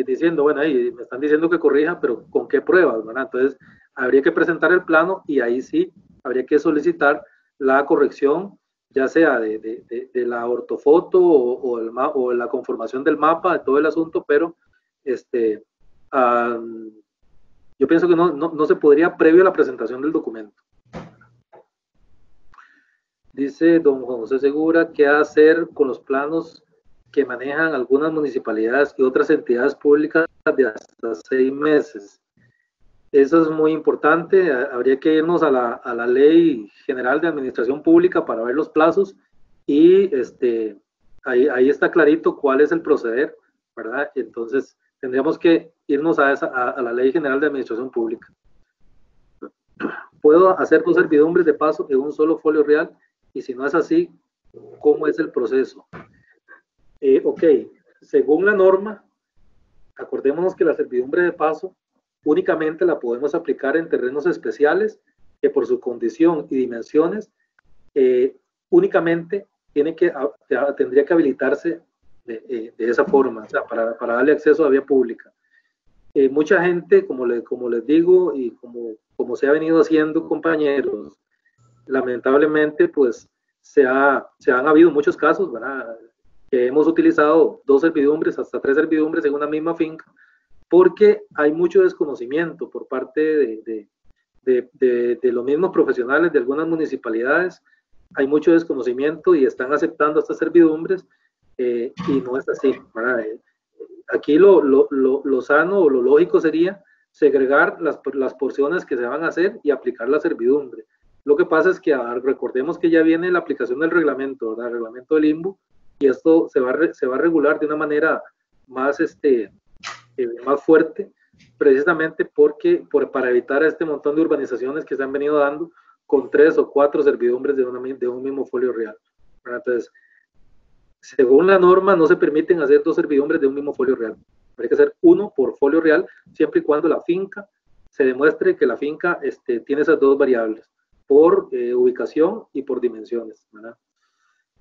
diciendo, bueno, ahí me están diciendo que corrija, pero ¿con qué pruebas, verdad? Entonces, habría que presentar el plano y ahí sí habría que solicitar la corrección, ya sea de la ortofoto o la conformación del mapa, de todo el asunto, pero yo pienso que no se podría previo a la presentación del documento. Dice don Juan José Segura, ¿qué hacer con los planos que manejan algunas municipalidades y otras entidades públicas de hasta 6 meses? Eso es muy importante. Habría que irnos a la Ley General de Administración Pública para ver los plazos y ahí está clarito cuál es el proceder, ¿verdad? Entonces tendríamos que irnos a la Ley General de Administración Pública. ¿Puedo hacer 2 servidumbres de paso en un solo folio real? Y si no es así, ¿cómo es el proceso? Ok, según la norma, acordémonos que la servidumbre de paso únicamente la podemos aplicar en terrenos especiales que por su condición y dimensiones únicamente tendría que habilitarse de esa forma, o sea, para darle acceso a vía pública. Mucha gente, como les digo y como se ha venido haciendo, compañeros, lamentablemente pues se han habido muchos casos, ¿verdad?, que hemos utilizado 2 servidumbres, hasta 3 servidumbres en una misma finca, porque hay mucho desconocimiento por parte de los mismos profesionales de algunas municipalidades. Hay mucho desconocimiento y están aceptando estas servidumbres y no es así, ¿verdad? Aquí lo sano o lo lógico sería segregar las porciones que se van a hacer y aplicar la servidumbre. Lo que pasa es que recordemos que ya viene la aplicación del reglamento, ¿verdad? El reglamento del INVU, y esto se va a regular de una manera más, más fuerte, precisamente para evitar este montón de urbanizaciones que se han venido dando con 3 o 4 servidumbres de un mismo folio real, ¿verdad? Entonces, según la norma, no se permiten hacer 2 servidumbres de un mismo folio real. Hay que hacer 1 por folio real, siempre y cuando la finca se demuestre que la finca tiene esas 2 variables, por ubicación y por dimensiones, ¿verdad?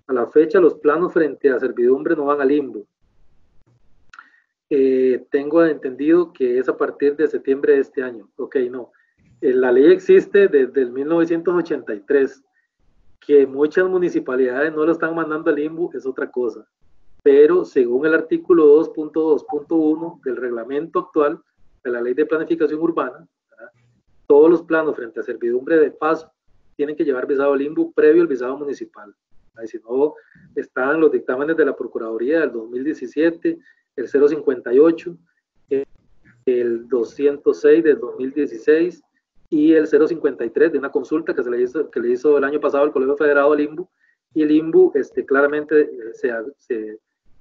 A la fecha, los planos frente a servidumbre no van al INVU. Tengo entendido que es a partir de septiembre de este año. Ok, no. La ley existe desde el 1983. Que muchas municipalidades no lo están mandando al INVU es otra cosa. Pero según el artículo 2.2.1 del reglamento actual de la Ley de Planificación Urbana, ¿verdad?, todos los planos frente a servidumbre de paso tienen que llevar visado al INVU previo al visado municipal. Si no, están los dictámenes de la Procuraduría del 2017, el 058, el 206 del 2016 y el 053 de una consulta que le hizo el año pasado el Colegio Federado al INVU, y el INVU claramente se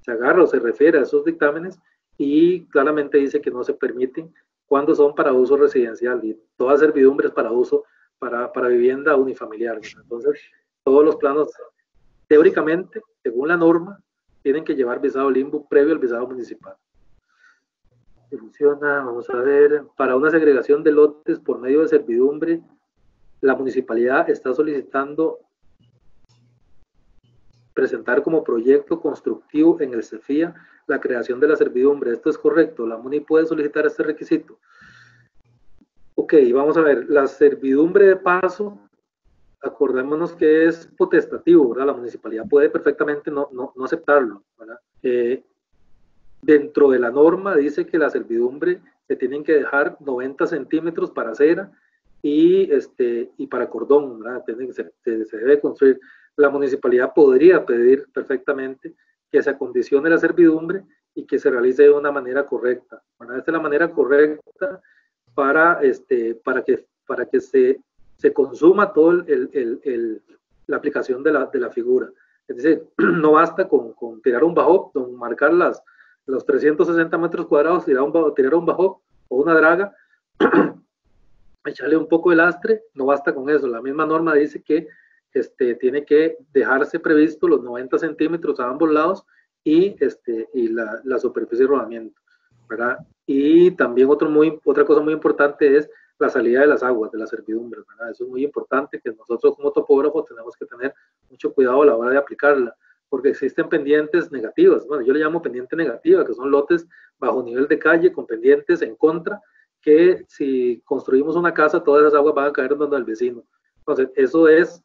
agarra o se refiere a esos dictámenes y claramente dice que no se permiten cuando son para uso residencial, y todas servidumbres para uso para vivienda unifamiliar. Entonces, todos los planos, teóricamente, según la norma, tienen que llevar visado al INVU previo al visado municipal. Funciona, vamos a ver, para una segregación de lotes por medio de servidumbre, la municipalidad está solicitando presentar como proyecto constructivo en el CEFIA la creación de la servidumbre. ¿Esto es correcto? ¿La MUNI puede solicitar este requisito? Ok, vamos a ver, la servidumbre de paso, acordémonos que es potestativo, ¿verdad? La municipalidad puede perfectamente no aceptarlo, ¿verdad? Dentro de la norma dice que la servidumbre se tienen que dejar 90 centímetros para acera y para cordón, ¿verdad? Se debe construir. La municipalidad podría pedir perfectamente que se acondicione la servidumbre y que se realice de una manera correcta, ¿verdad? Esta es la manera correcta para que se consuma todo la aplicación de la figura. Es decir, no basta con tirar un bajo, con marcar los 360 metros cuadrados, tirar un bajo o una draga, echarle un poco de lastre, no basta con eso. La misma norma dice que tiene que dejarse previsto los 90 centímetros a ambos lados y la superficie de rodamiento, ¿verdad? Y también otra cosa muy importante es la salida de las aguas de la servidumbre, ¿verdad? Eso es muy importante, que nosotros como topógrafos tenemos que tener mucho cuidado a la hora de aplicarla, porque existen pendientes negativas. Bueno, yo le llamo pendiente negativa, que son lotes bajo nivel de calle con pendientes en contra, que si construimos una casa, todas esas aguas van a caer donde el vecino. Entonces, eso es,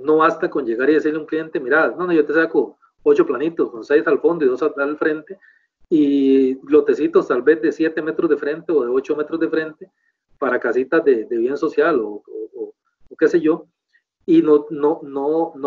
no basta con llegar y decirle a un cliente, mira, no, yo te saco 8 planitos, con 6 al fondo y 2 al frente, y lotecitos tal vez de 7 metros de frente o de 8 metros de frente para casitas de bien social o qué sé yo, y no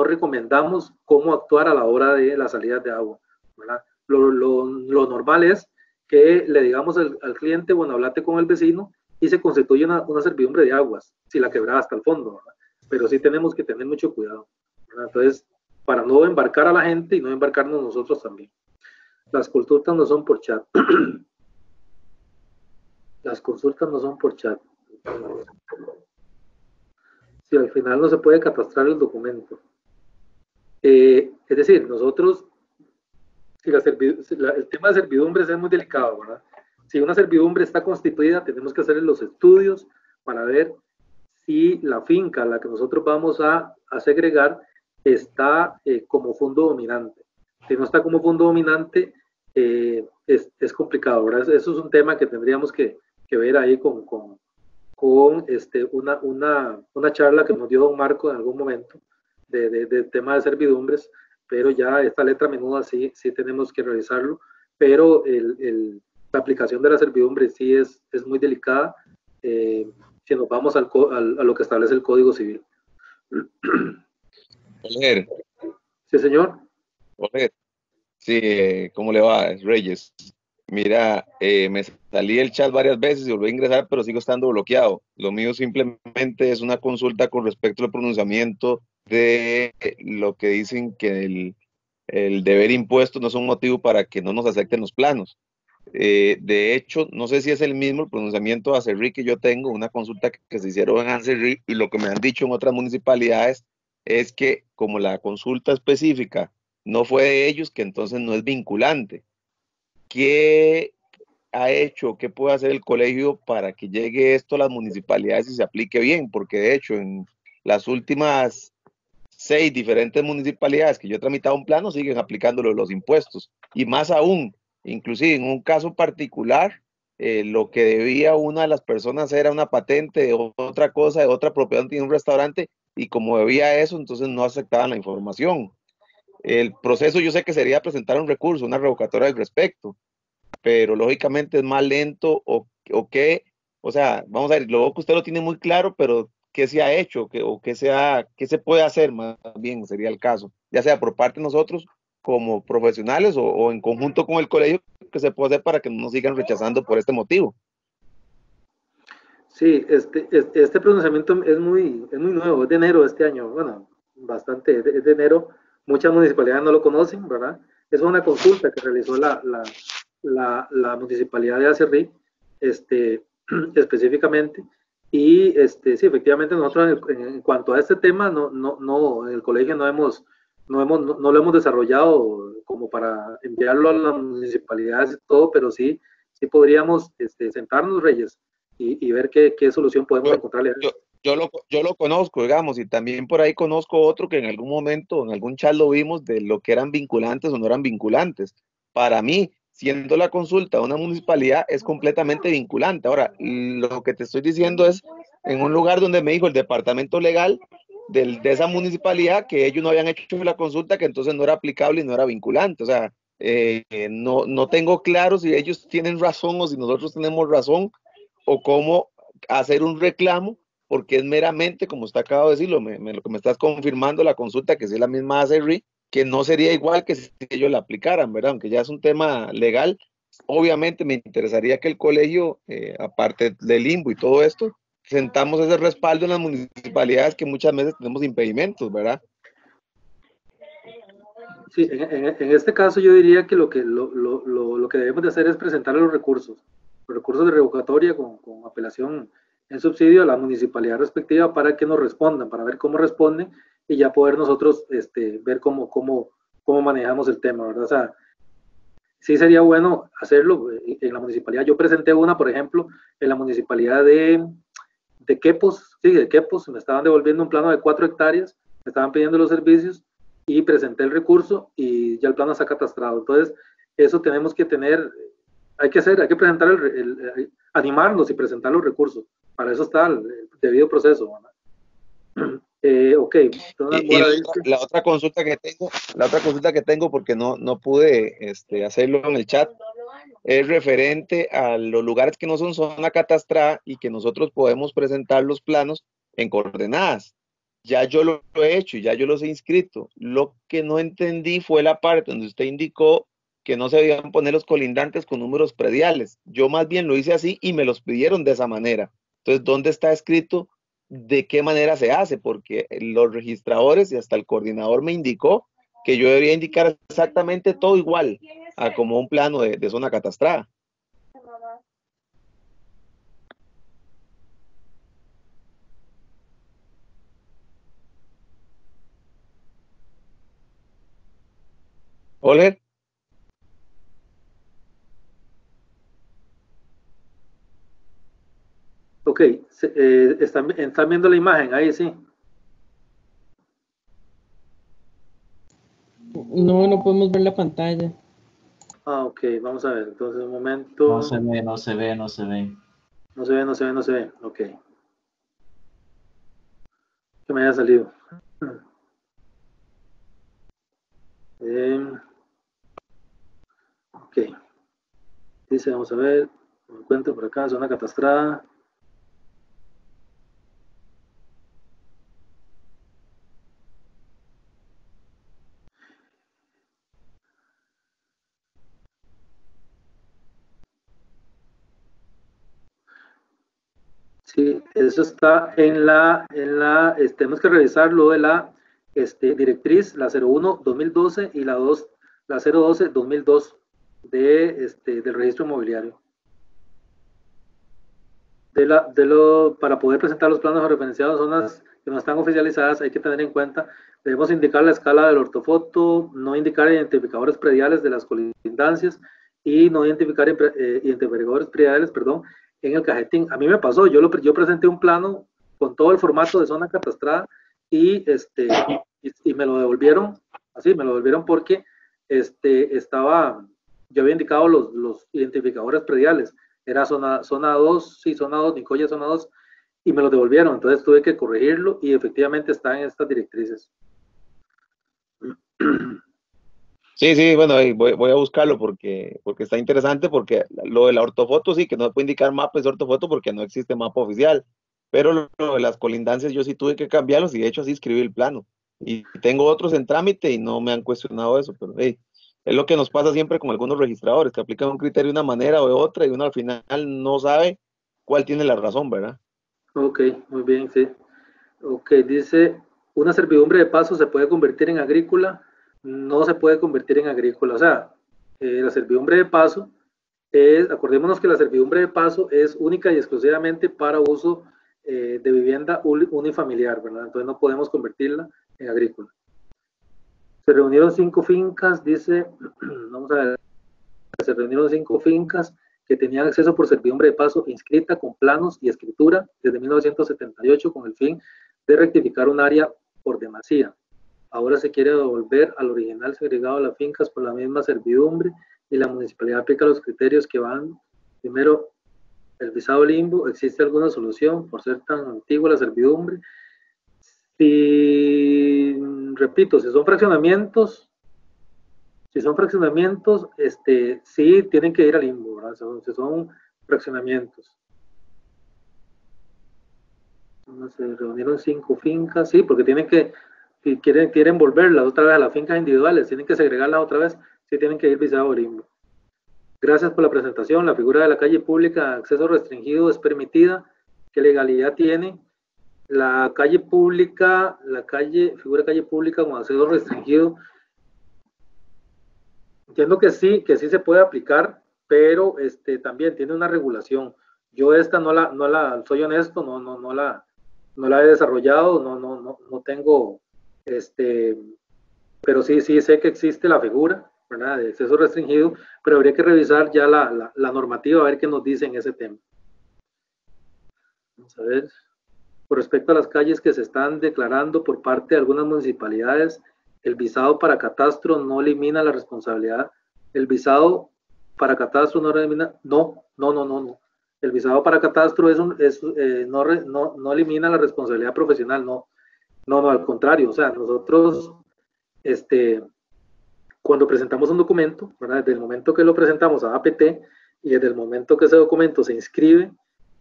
recomendamos cómo actuar a la hora de las salidas de agua, ¿verdad? Lo normal es que le digamos al cliente, bueno, hablate con el vecino y se constituye una servidumbre de aguas, si la quebrada hasta el fondo, ¿verdad? Pero sí tenemos que tener mucho cuidado, ¿verdad? Entonces, para no embarcar a la gente y no embarcarnos nosotros también. Las consultas no son por chat. Las consultas no son por chat. Si al final no se puede catastrar el documento. Es decir, nosotros, el tema de servidumbres es muy delicado, ¿verdad? Si una servidumbre está constituida, tenemos que hacer los estudios para ver si la finca a la que nosotros vamos a segregar está como fondo dominante. Si no está como fondo dominante, es complicado, ¿verdad? Eso es un tema que tendríamos que ver ahí con una charla que nos dio don Marco en algún momento de tema de servidumbres, pero ya esta letra menuda sí tenemos que revisarlo, pero la aplicación de la servidumbre sí es muy delicada si nos vamos a lo que establece el Código Civil. Oler. Sí, señor. Oler. Sí, ¿cómo le va, Reyes? Mira, me salí del chat varias veces y volví a ingresar, pero sigo estando bloqueado. Lo mío simplemente es una consulta con respecto al pronunciamiento de lo que dicen que el deber impuesto no es un motivo para que no nos acepten los planos. De hecho, no sé si es el mismo el pronunciamiento de Acerrí que yo tengo, una consulta que se hicieron en Acerrí, y lo que me han dicho en otras municipalidades es que como la consulta específica no fue de ellos, que entonces no es vinculante. ¿Qué ha hecho, qué puede hacer el colegio para que llegue esto a las municipalidades y se aplique bien? Porque de hecho en las últimas 6 diferentes municipalidades que yo he tramitado un plano siguen aplicándolo los impuestos, y más aún, inclusive en un caso particular, lo que debía una de las personas era una patente de otra cosa, de otra propiedad, tiene un restaurante, y como debía eso, entonces no aceptaban la información. El proceso yo sé que sería presentar un recurso, una revocatoria al respecto, pero lógicamente es más lento o qué, o sea, vamos a ver, luego que usted lo tiene muy claro, pero ¿qué se ha hecho? ¿Qué se puede hacer más bien? Sería el caso, ya sea por parte de nosotros como profesionales o en conjunto con el colegio, que se puede hacer para que no nos sigan rechazando por este motivo. Sí, este pronunciamiento es muy nuevo, es de enero de este año, bueno, bastante, es de enero, muchas municipalidades no lo conocen, ¿verdad? Es una consulta que realizó la municipalidad de Acerrí, específicamente, y sí, efectivamente nosotros en cuanto a este tema, en el colegio no lo hemos desarrollado como para enviarlo a las municipalidades y todo, pero sí podríamos sentarnos, Reyes, y ver qué solución podemos encontrarle. Yo lo conozco, digamos, y también por ahí conozco otro que en algún momento, en algún chat lo vimos de lo que eran vinculantes o no eran vinculantes. para mí, siendo la consulta de una municipalidad, es completamente vinculante. Ahora, lo que te estoy diciendo es en un lugar donde me dijo el departamento legal de esa municipalidad que ellos no habían hecho la consulta, que entonces no era aplicable y no era vinculante. O sea, no tengo claro si ellos tienen razón o si nosotros tenemos razón o cómo hacer un reclamo, porque es meramente, como usted acaba de decirlo, lo que me estás confirmando la consulta, que si es la misma ACRI, que no sería igual que si ellos la aplicaran, ¿verdad? Aunque ya es un tema legal, obviamente me interesaría que el colegio, aparte del limbo y todo esto, sentamos ese respaldo en las municipalidades que muchas veces tenemos impedimentos, ¿verdad? Sí, en este caso yo diría que lo que debemos de hacer es presentar los recursos de revocatoria con apelación en subsidio a la municipalidad respectiva para que nos respondan, para ver cómo responden y ya poder nosotros ver cómo manejamos el tema, ¿verdad? O sea, sí sería bueno hacerlo en la municipalidad. Yo presenté una, por ejemplo, en la municipalidad de Quepos, sí, de Quepos, me estaban devolviendo un plano de 4 hectáreas, me estaban pidiendo los servicios y presenté el recurso y ya el plano está catastrado. Entonces, eso tenemos que tener, hay que presentar animarnos y presentar los recursos. Para eso está el debido proceso, ¿verdad? Ok. Entonces, la otra consulta que tengo, porque no pude hacerlo en el chat, es referente a los lugares que no son zona catastrada y que nosotros podemos presentar los planos en coordenadas. Ya yo lo he hecho y ya yo los he inscrito. Lo que no entendí fue la parte donde usted indicó que no se debían poner los colindantes con números prediales. Yo más bien lo hice así y me los pidieron de esa manera. Entonces, ¿dónde está escrito de qué manera se hace? Porque los registradores y hasta el coordinador me indicó que yo debería indicar exactamente todo igual a como un plano de zona catastrada. Oler. Ok, están viendo la imagen, ahí sí. No podemos ver la pantalla. Ah, ok, vamos a ver, entonces un momento. No se ve. No se ve, no se ve, ok. Que me haya salido. Ok. Dice, vamos a ver, me encuentro por acá, zona catastrada. Sí, eso está tenemos que revisar lo de la directriz, la 01-2012 y la 012-2002 del registro inmobiliario. Para poder presentar los planos referenciados en zonas que no están oficializadas, hay que tener en cuenta, debemos indicar la escala del ortofoto, no indicar identificadores prediales de las colindancias y no identificar identificadores prediales, en el cajetín. A mí me pasó, yo presenté un plano con todo el formato de zona catastrada y me lo devolvieron, así, me lo devolvieron porque yo había indicado los identificadores prediales, era zona 2, sí, zona 2, Nicoya zona 2, y me lo devolvieron, entonces tuve que corregirlo y efectivamente está en estas directrices. Sí, bueno, voy a buscarlo porque está interesante, porque lo de la ortofoto sí, que no puede indicar mapa es ortofoto porque no existe mapa oficial, pero lo de las colindancias yo sí tuve que cambiarlos y de hecho así escribí el plano. Y tengo otros en trámite y no me han cuestionado eso, pero hey, es lo que nos pasa siempre con algunos registradores, que aplican un criterio de una manera o de otra y uno al final no sabe cuál tiene la razón, ¿verdad? Ok, muy bien, sí. Ok, dice, ¿una servidumbre de paso se puede convertir en agrícola? No se puede convertir en agrícola. O sea, la servidumbre de paso acordémonos que la servidumbre de paso es única y exclusivamente para uso de vivienda unifamiliar, ¿verdad? Entonces no podemos convertirla en agrícola. Se reunieron 5 fincas, dice, vamos a ver, se reunieron 5 fincas que tenían acceso por servidumbre de paso inscrita con planos y escritura desde 1978 con el fin de rectificar un área por demasía. Ahora se quiere devolver al original segregado de las fincas por la misma servidumbre y la municipalidad aplica los criterios que van, primero, el visado limbo, ¿existe alguna solución por ser tan antigua la servidumbre? Si, repito, si son fraccionamientos, sí tienen que ir al limbo, ¿verdad? Si son fraccionamientos. Se reunieron 5 fincas, sí, porque tienen que, si quieren volverlas otra vez a las fincas individuales, tienen que segregarlas otra vez, sí tienen que ir visado al limbo. Gracias por la presentación. La figura de la calle pública de acceso restringido es permitida. ¿Qué legalidad tiene? La calle pública, figura de calle pública con acceso restringido, entiendo que sí se puede aplicar, pero también tiene una regulación. Yo esta no la soy honesto, no la he desarrollado, no tengo, pero sí sé que existe la figura, ¿verdad?, de acceso restringido, pero habría que revisar ya la normativa, a ver qué nos dice en ese tema. Vamos a ver. Con respecto a las calles que se están declarando por parte de algunas municipalidades, el visado para catastro no elimina la responsabilidad. El visado para catastro no elimina, no. El visado para catastro no elimina la responsabilidad profesional, no, al contrario. O sea, nosotros, cuando presentamos un documento, ¿verdad?, desde el momento que lo presentamos a APT y desde el momento que ese documento se inscribe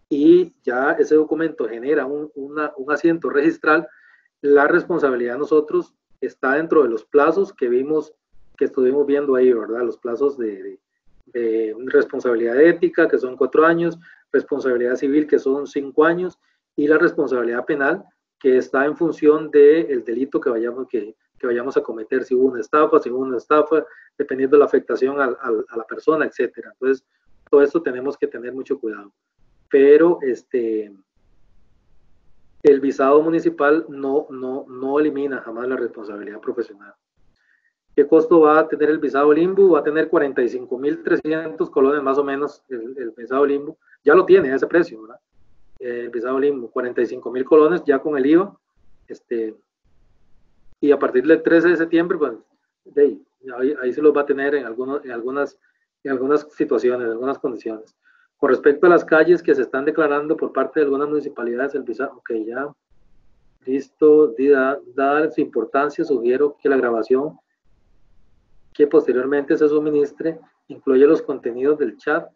y ya ese documento genera un asiento registral, la responsabilidad de nosotros está dentro de los plazos que estuvimos viendo ahí, ¿verdad? Los plazos de responsabilidad ética, que son 4 años, responsabilidad civil, que son 5 años, y la responsabilidad penal, que está en función del delito que vayamos a cometer, si hubo una estafa, dependiendo de la afectación a la persona, etcétera. Entonces, todo esto tenemos que tener mucho cuidado. Pero el visado municipal no elimina jamás la responsabilidad profesional. ¿Qué costo va a tener el visado limbo? Va a tener 45.300 colones más o menos el visado limbo. Ya lo tiene a ese precio, ¿verdad? El visado limbo, 45.000 colones ya con el IVA. Y a partir del 13 de septiembre, pues, ahí se los va a tener en algunas situaciones, en algunas condiciones. Con respecto a las calles que se están declarando por parte de algunas municipalidades, el visado, ok, ya, listo, dada su importancia, sugiero que la grabación que posteriormente se suministre incluya los contenidos del chat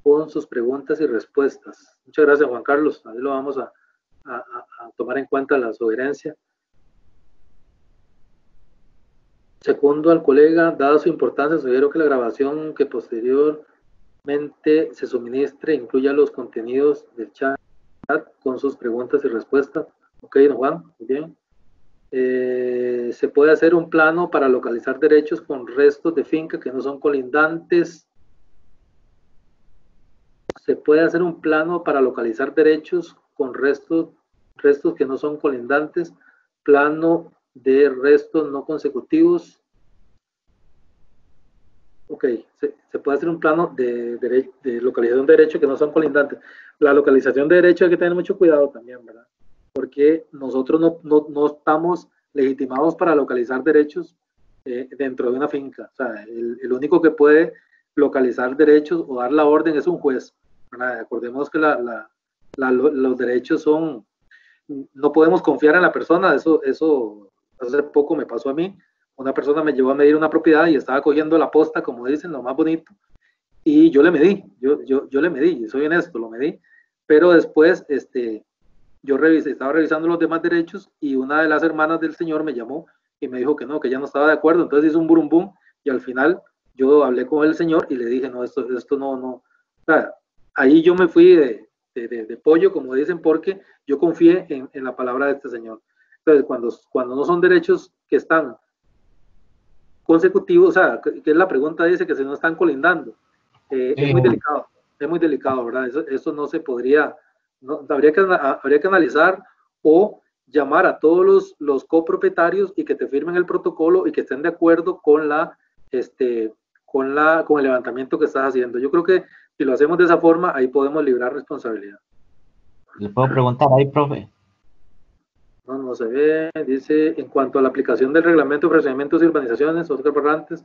con sus preguntas y respuestas. Muchas gracias, Juan Carlos, ahí lo vamos a tomar en cuenta la sugerencia. Segundo al colega, dada su importancia, sugiero que la grabación que posteriormente se suministre incluya los contenidos del chat con sus preguntas y respuestas. Ok, don Juan, muy bien. Se puede hacer un plano para localizar derechos con restos de finca que no son colindantes. Se puede hacer un plano para localizar derechos con restos que no son colindantes. Plano de restos no consecutivos. Ok, se puede hacer un plano de localización de derechos que no son colindantes. La localización de derechos hay que tener mucho cuidado también, ¿verdad? Porque nosotros no estamos legitimados para localizar derechos dentro de una finca. O sea, el único que puede localizar derechos o dar la orden es un juez, ¿verdad? Acordemos que los derechos son, no podemos confiar en la persona. Eso hace poco me pasó a mí. Una persona me llevó a medir una propiedad y estaba cogiendo la posta, como dicen, lo más bonito, y yo le medí, yo le medí, soy honesto, lo medí, pero después yo estaba revisando los demás derechos y una de las hermanas del señor me llamó y me dijo que no, que ya no estaba de acuerdo. Entonces hizo un burumbum y al final yo hablé con el señor y le dije, no, esto no, o sea, ahí yo me fui de pollo, como dicen, porque yo confié en la palabra de este señor. Entonces, cuando no son derechos que están consecutivos, o sea, que la pregunta dice que si no están colindando, es muy delicado, ¿verdad? Eso no se podría, habría que analizar o llamar a todos los copropietarios y que te firmen el protocolo y que estén de acuerdo con el levantamiento que estás haciendo. Yo creo que si lo hacemos de esa forma, ahí podemos librar responsabilidad. ¿Le puedo preguntar ahí, profe? No se ve. Dice, en cuanto a la aplicación del reglamento de procedimientos y urbanizaciones, Oscar Barrantes.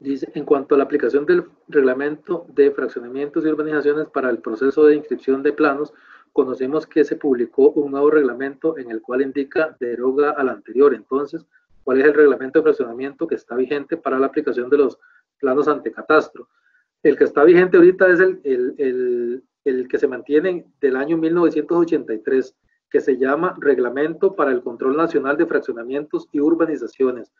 Dice, en cuanto a la aplicación del reglamento de fraccionamientos y urbanizaciones para el proceso de inscripción de planos, conocemos que se publicó un nuevo reglamento en el cual indica deroga al anterior. Entonces, ¿cuál es el reglamento de fraccionamiento que está vigente para la aplicación de los planos ante catastro? El que está vigente ahorita es el que se mantiene del año 1983, que se llama Reglamento para el Control Nacional de Fraccionamientos y Urbanizaciones.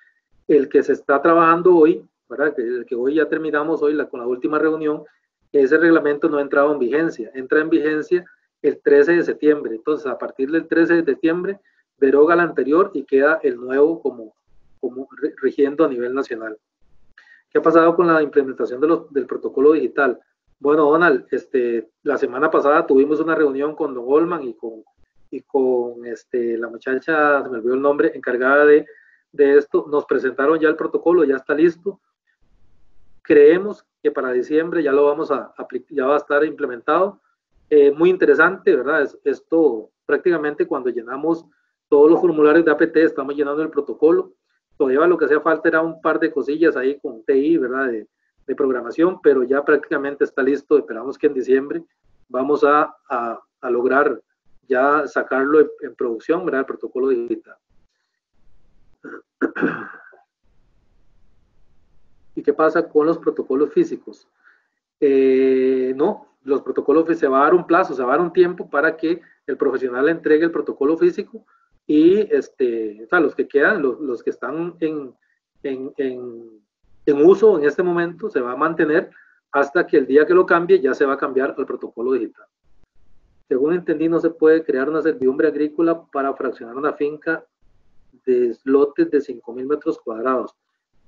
El que se está trabajando hoy, ¿verdad? El que hoy ya terminamos hoy con la última reunión, ese reglamento no ha entrado en vigencia, entra en vigencia el 13 de septiembre. Entonces, a partir del 13 de septiembre, deroga el anterior y queda el nuevo como rigiendo a nivel nacional. ¿Qué ha pasado con la implementación del protocolo digital? Bueno, Donald, la semana pasada tuvimos una reunión con Don Goldman y con la muchacha, se me olvidó el nombre, encargada de esto. Nos presentaron ya el protocolo, ya está listo. Creemos que para diciembre ya lo vamos a aplicar, ya va a estar implementado. Muy interesante, ¿verdad? Esto prácticamente cuando llenamos todos los formularios de APT, estamos llenando el protocolo. Todavía lo que hacía falta era un par de cosillas ahí con TI, ¿verdad? De programación, pero ya prácticamente está listo. Esperamos que en diciembre vamos a lograr ya sacarlo en producción, ¿verdad? El protocolo digital. ¿Y qué pasa con los protocolos físicos? No, los protocolos se va a dar un plazo, se va a dar un tiempo para que el profesional entregue el protocolo físico y o sea, los que quedan, los que están en uso en este momento, se va a mantener hasta que el día que lo cambie ya se va a cambiar al protocolo digital. Según entendí, no se puede crear una servidumbre agrícola para fraccionar una finca de lotes de 5.000 metros cuadrados.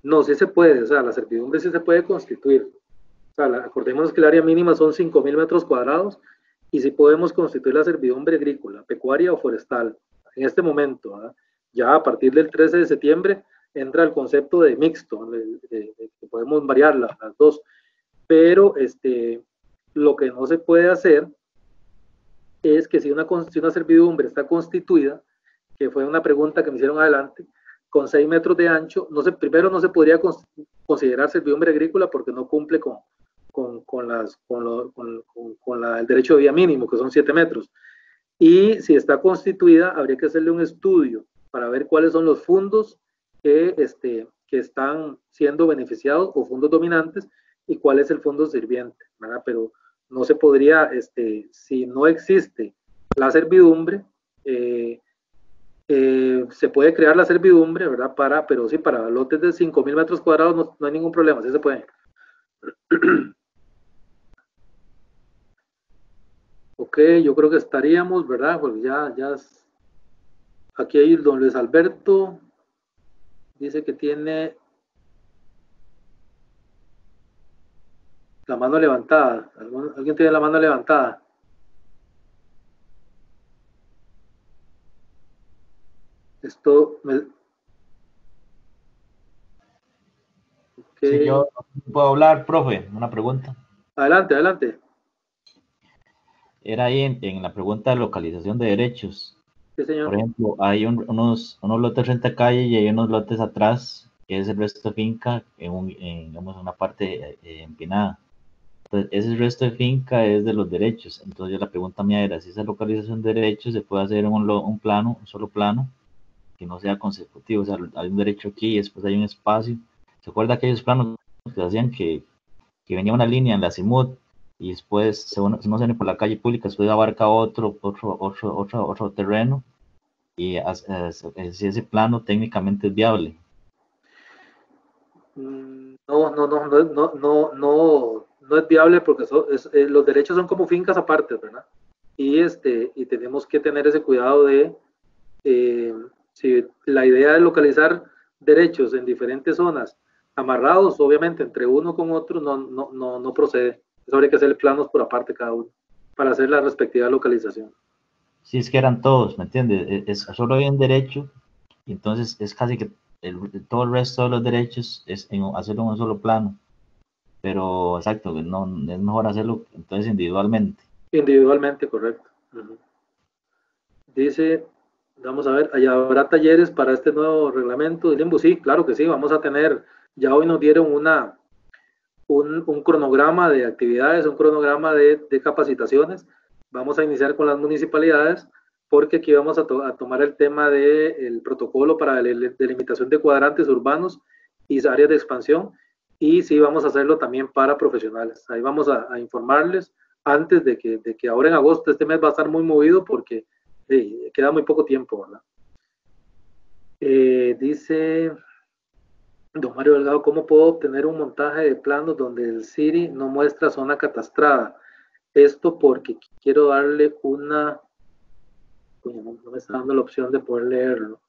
No, sí se puede, o sea, la servidumbre sí se puede constituir. O sea, acordémonos que el área mínima son 5.000 metros cuadrados y sí podemos constituir la servidumbre agrícola, pecuaria o forestal. En este momento, ¿verdad? Ya a partir del 13 de septiembre entra el concepto de mixto, que podemos variar las dos. Pero lo que no se puede hacer es que si una servidumbre está constituida, que fue una pregunta que me hicieron adelante, con 6 metros de ancho, primero no se podría considerar servidumbre agrícola porque no cumple con el derecho de vía mínimo, que son 7 metros. Y si está constituida, habría que hacerle un estudio para ver cuáles son los fondos que están siendo beneficiados o fondos dominantes y cuál es el fondo sirviente, ¿verdad? Pero no se podría, si no existe la servidumbre, se puede crear la servidumbre, ¿verdad? Pero sí, para lotes de 5.000 metros cuadrados no hay ningún problema, sí se puede. Ok, yo creo que estaríamos, ¿verdad? Porque ya aquí hay don Luis Alberto, dice que tiene la mano levantada. ¿Alguien tiene la mano levantada? Sí, yo puedo hablar, profe, una pregunta. Adelante. Era ahí en la pregunta de localización de derechos. Sí, señor. Por ejemplo, hay unos lotes frente a calle y hay unos lotes atrás, que es el resto de finca, digamos, una parte empinada. Entonces, ese resto de finca es de los derechos. Entonces, la pregunta mía era si esa localización de derechos se puede hacer en un solo plano, que no sea consecutivo. O sea, hay un derecho aquí y después hay un espacio. ¿Se acuerda aquellos planos que hacían que venía una línea en la Simut y después uno se viene por la calle pública, después abarca otro terreno y si ese plano técnicamente es viable? No es viable porque los derechos son como fincas aparte, ¿verdad? Y tenemos que tener ese cuidado de si la idea de localizar derechos en diferentes zonas amarrados, obviamente, entre uno con otro, no procede. Eso habría que hacer planos por aparte cada uno para hacer la respectiva localización. Si es que eran todos, ¿me entiendes? Solo hay un derecho y entonces es casi que todo el resto de los derechos es hacerlo en un solo plano. Pero, exacto, no, es mejor hacerlo entonces individualmente. Individualmente, correcto. Dice, vamos a ver, ¿allá habrá talleres para este nuevo reglamento de Limbo? Sí, claro que sí, vamos a tener, ya hoy nos dieron un cronograma de actividades, un cronograma de capacitaciones. Vamos a iniciar con las municipalidades, porque aquí vamos a tomar el tema del protocolo para la delimitación de cuadrantes urbanos y áreas de expansión, y sí vamos a hacerlo también para profesionales. Ahí vamos a informarles antes de que ahora en agosto, este mes va a estar muy movido porque queda muy poco tiempo, ¿verdad? Dice don Mario Delgado, ¿cómo puedo obtener un montaje de planos donde el CIRI no muestra zona catastrada? Esto porque quiero darle una... No me está dando la opción de poder leerlo.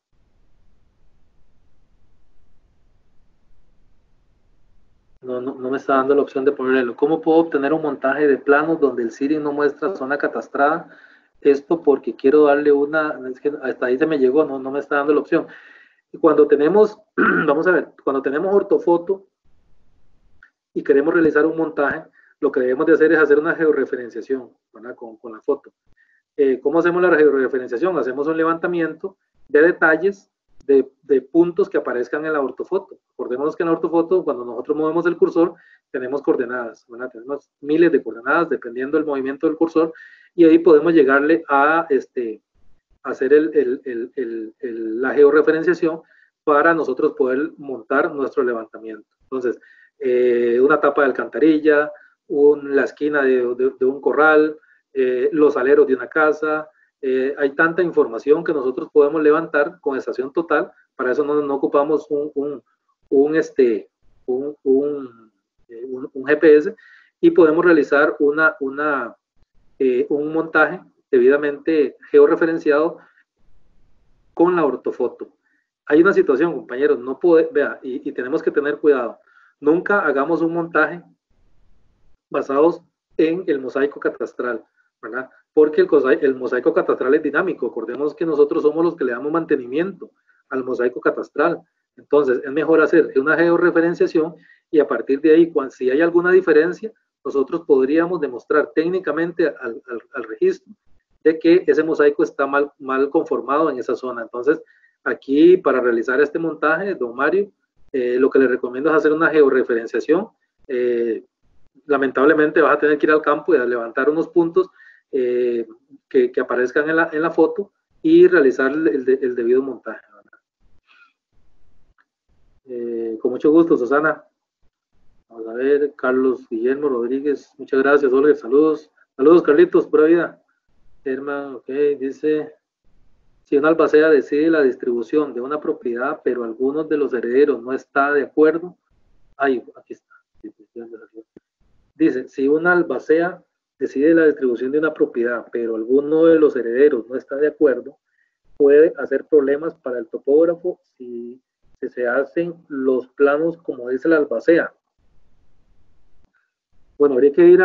No me está dando la opción de poder leerlo. ¿Cómo puedo obtener un montaje de planos donde el CIRI no muestra zona catastrada? Esto porque quiero darle una... Es que hasta ahí se me llegó, no me está dando la opción. Y cuando tenemos, vamos a ver, cuando tenemos ortofoto y queremos realizar un montaje, lo que debemos de hacer es hacer una georreferenciación, ¿verdad? Con la foto. ¿Cómo hacemos la georreferenciación? Hacemos un levantamiento de detalles de puntos que aparezcan en la ortofoto. Recordemos que en la ortofoto, cuando nosotros movemos el cursor, tenemos coordenadas, ¿verdad? Tenemos miles de coordenadas dependiendo del movimiento del cursor, y ahí podemos llegarle a hacer la georreferenciación para nosotros poder montar nuestro levantamiento. Entonces, una tapa de alcantarilla, la esquina de un corral, los aleros de una casa, hay tanta información que nosotros podemos levantar con estación total. Para eso no ocupamos un GPS, y podemos realizar un montaje debidamente georreferenciado con la ortofoto. Hay una situación, compañeros, no puede, vea, y tenemos que tener cuidado. Nunca hagamos un montaje basados en el mosaico catastral, ¿verdad? Porque el mosaico catastral es dinámico. Acordemos que nosotros somos los que le damos mantenimiento al mosaico catastral. Entonces, es mejor hacer una georreferenciación, y a partir de ahí, si hay alguna diferencia, nosotros podríamos demostrar técnicamente al registro de que ese mosaico está mal conformado en esa zona. Entonces, aquí, para realizar este montaje, don Mario, lo que le recomiendo es hacer una georreferenciación. Lamentablemente vas a tener que ir al campo y a levantar unos puntos que aparezcan en la foto, y realizar el debido montaje. Con mucho gusto, Susana. Vamos a ver, Carlos Guillermo Rodríguez, muchas gracias, Olga, saludos. Saludos, Carlitos, pura vida. Herman, ok, dice, si una albacea decide la distribución de una propiedad, pero algunos de los herederos no está de acuerdo, aquí está. Dice, si una albacea decide la distribución de una propiedad, pero alguno de los herederos no está de acuerdo, puede hacer problemas para el topógrafo si se hacen los planos como dice la albacea. Bueno, habría que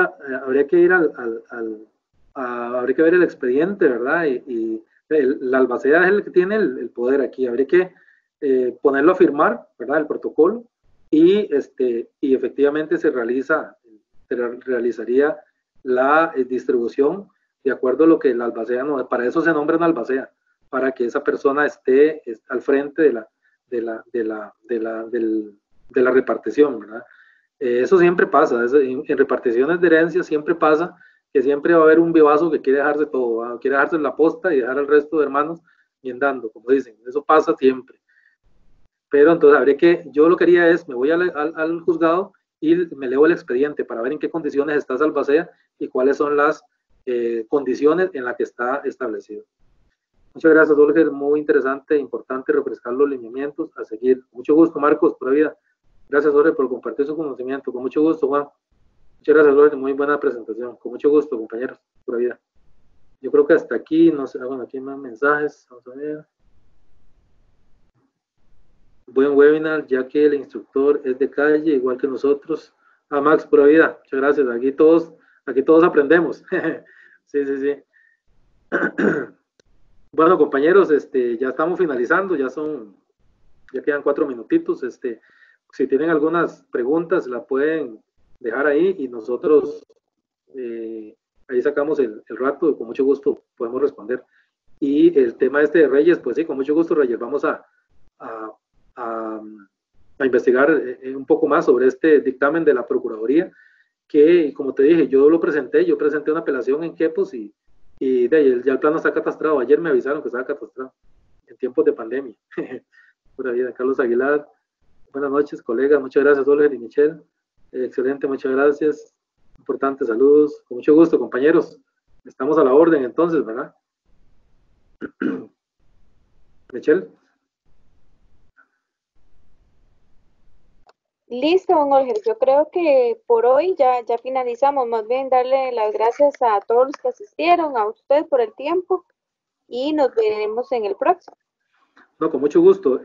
ver el expediente, ¿verdad? Y la albacea es el que tiene el poder aquí. Habría que ponerlo a firmar, ¿verdad? El protocolo, y efectivamente se realizaría la distribución de acuerdo a lo que la albacea no. Para eso se nombra una albacea, para que esa persona esté al frente de la repartición, ¿verdad? Eso siempre pasa, en reparticiones de herencia siempre pasa que siempre va a haber un vivazo que quiere dejarse todo, ¿verdad? Quiere dejarse la posta y dejar al resto de hermanos guindando, como dicen. Eso pasa siempre. Pero entonces yo lo que haría es, me voy al juzgado y me leo el expediente para ver en qué condiciones está esa albacea y cuáles son las condiciones en las que está establecido. Muchas gracias, Olger, muy interesante, importante refrescar los lineamientos a seguir. Mucho gusto, Marcos, por la vida. Gracias, Olger, por compartir su conocimiento. Con mucho gusto, Juan. Muchas gracias, Olger, muy buena presentación. Con mucho gusto, compañeros, por la vida. Yo creo que hasta aquí, no sé, bueno, aquí hay más mensajes, vamos a ver. Buen webinar, ya que el instructor es de calle, igual que nosotros. Max, pura vida, muchas gracias. Aquí todos aprendemos. Sí. Bueno, compañeros, ya estamos finalizando, ya quedan 4 minutitos. Si tienen algunas preguntas, la pueden dejar ahí y nosotros ahí sacamos el rato y con mucho gusto podemos responder. Y el tema de Reyes, pues sí, con mucho gusto, Reyes, vamos a investigar un poco más sobre este dictamen de la Procuraduría, que como te dije, yo presenté una apelación en Quepos y de ahí ya el plano está catastrado. Ayer me avisaron que estaba catastrado en tiempos de pandemia. Pura vida. Carlos Aguilar, buenas noches, colegas, muchas gracias, Oliver y Michelle. Excelente, muchas gracias. Importante, saludos. Con mucho gusto, compañeros. Estamos a la orden entonces, ¿verdad? Michelle. Listo, don Olger. Yo creo que por hoy ya finalizamos. Más bien darle las gracias a todos los que asistieron, a usted por el tiempo y nos veremos en el próximo. No, con mucho gusto.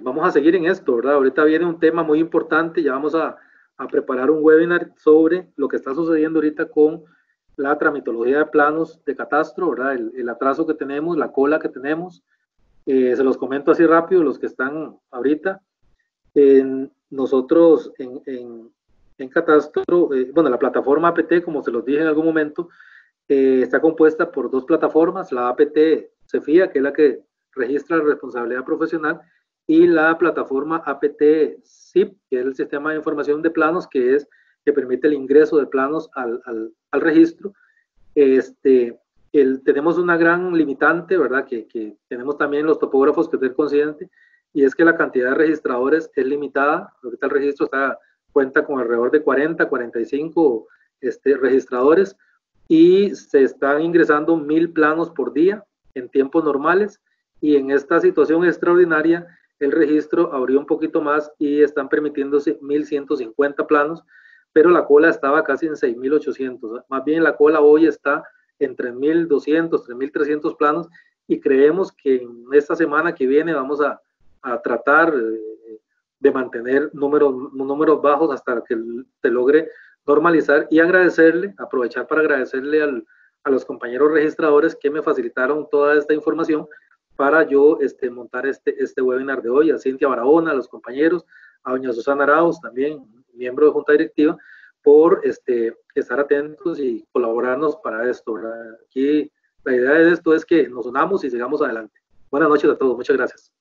Vamos a seguir en esto, ¿verdad? Ahorita viene un tema muy importante. Ya vamos a preparar un webinar sobre lo que está sucediendo ahorita con la tramitología de planos de catastro, ¿verdad? El atraso que tenemos, la cola que tenemos. Se los comento así rápido, los que están ahorita. Nosotros en catastro, bueno, la plataforma APT, como se los dije en algún momento, está compuesta por dos plataformas, la APT CEFIA, que es la que registra la responsabilidad profesional, y la plataforma APT SIP, que es el sistema de información de planos, que permite el ingreso de planos al registro. Tenemos una gran limitante, ¿verdad? Que tenemos también los topógrafos que ser consciente, y es que la cantidad de registradores es limitada. Ahorita el registro cuenta con alrededor de 40, 45 registradores, y se están ingresando 1000 planos por día en tiempos normales, y en esta situación extraordinaria el registro abrió un poquito más y están permitiéndose 1150 planos, pero la cola estaba casi en 6800. Más bien la cola hoy está en 3200, 3300 planos, y creemos que en esta semana que viene vamos a tratar de mantener números bajos hasta que se logre normalizar, y aprovechar para agradecerle a los compañeros registradores que me facilitaron toda esta información para yo montar este webinar de hoy, a Cintia Barahona, a los compañeros, a doña Susana Arauz, también miembro de Junta Directiva, por estar atentos y colaborarnos para esto, ¿verdad? Aquí la idea de esto es que nos unamos y sigamos adelante. Buenas noches a todos, muchas gracias.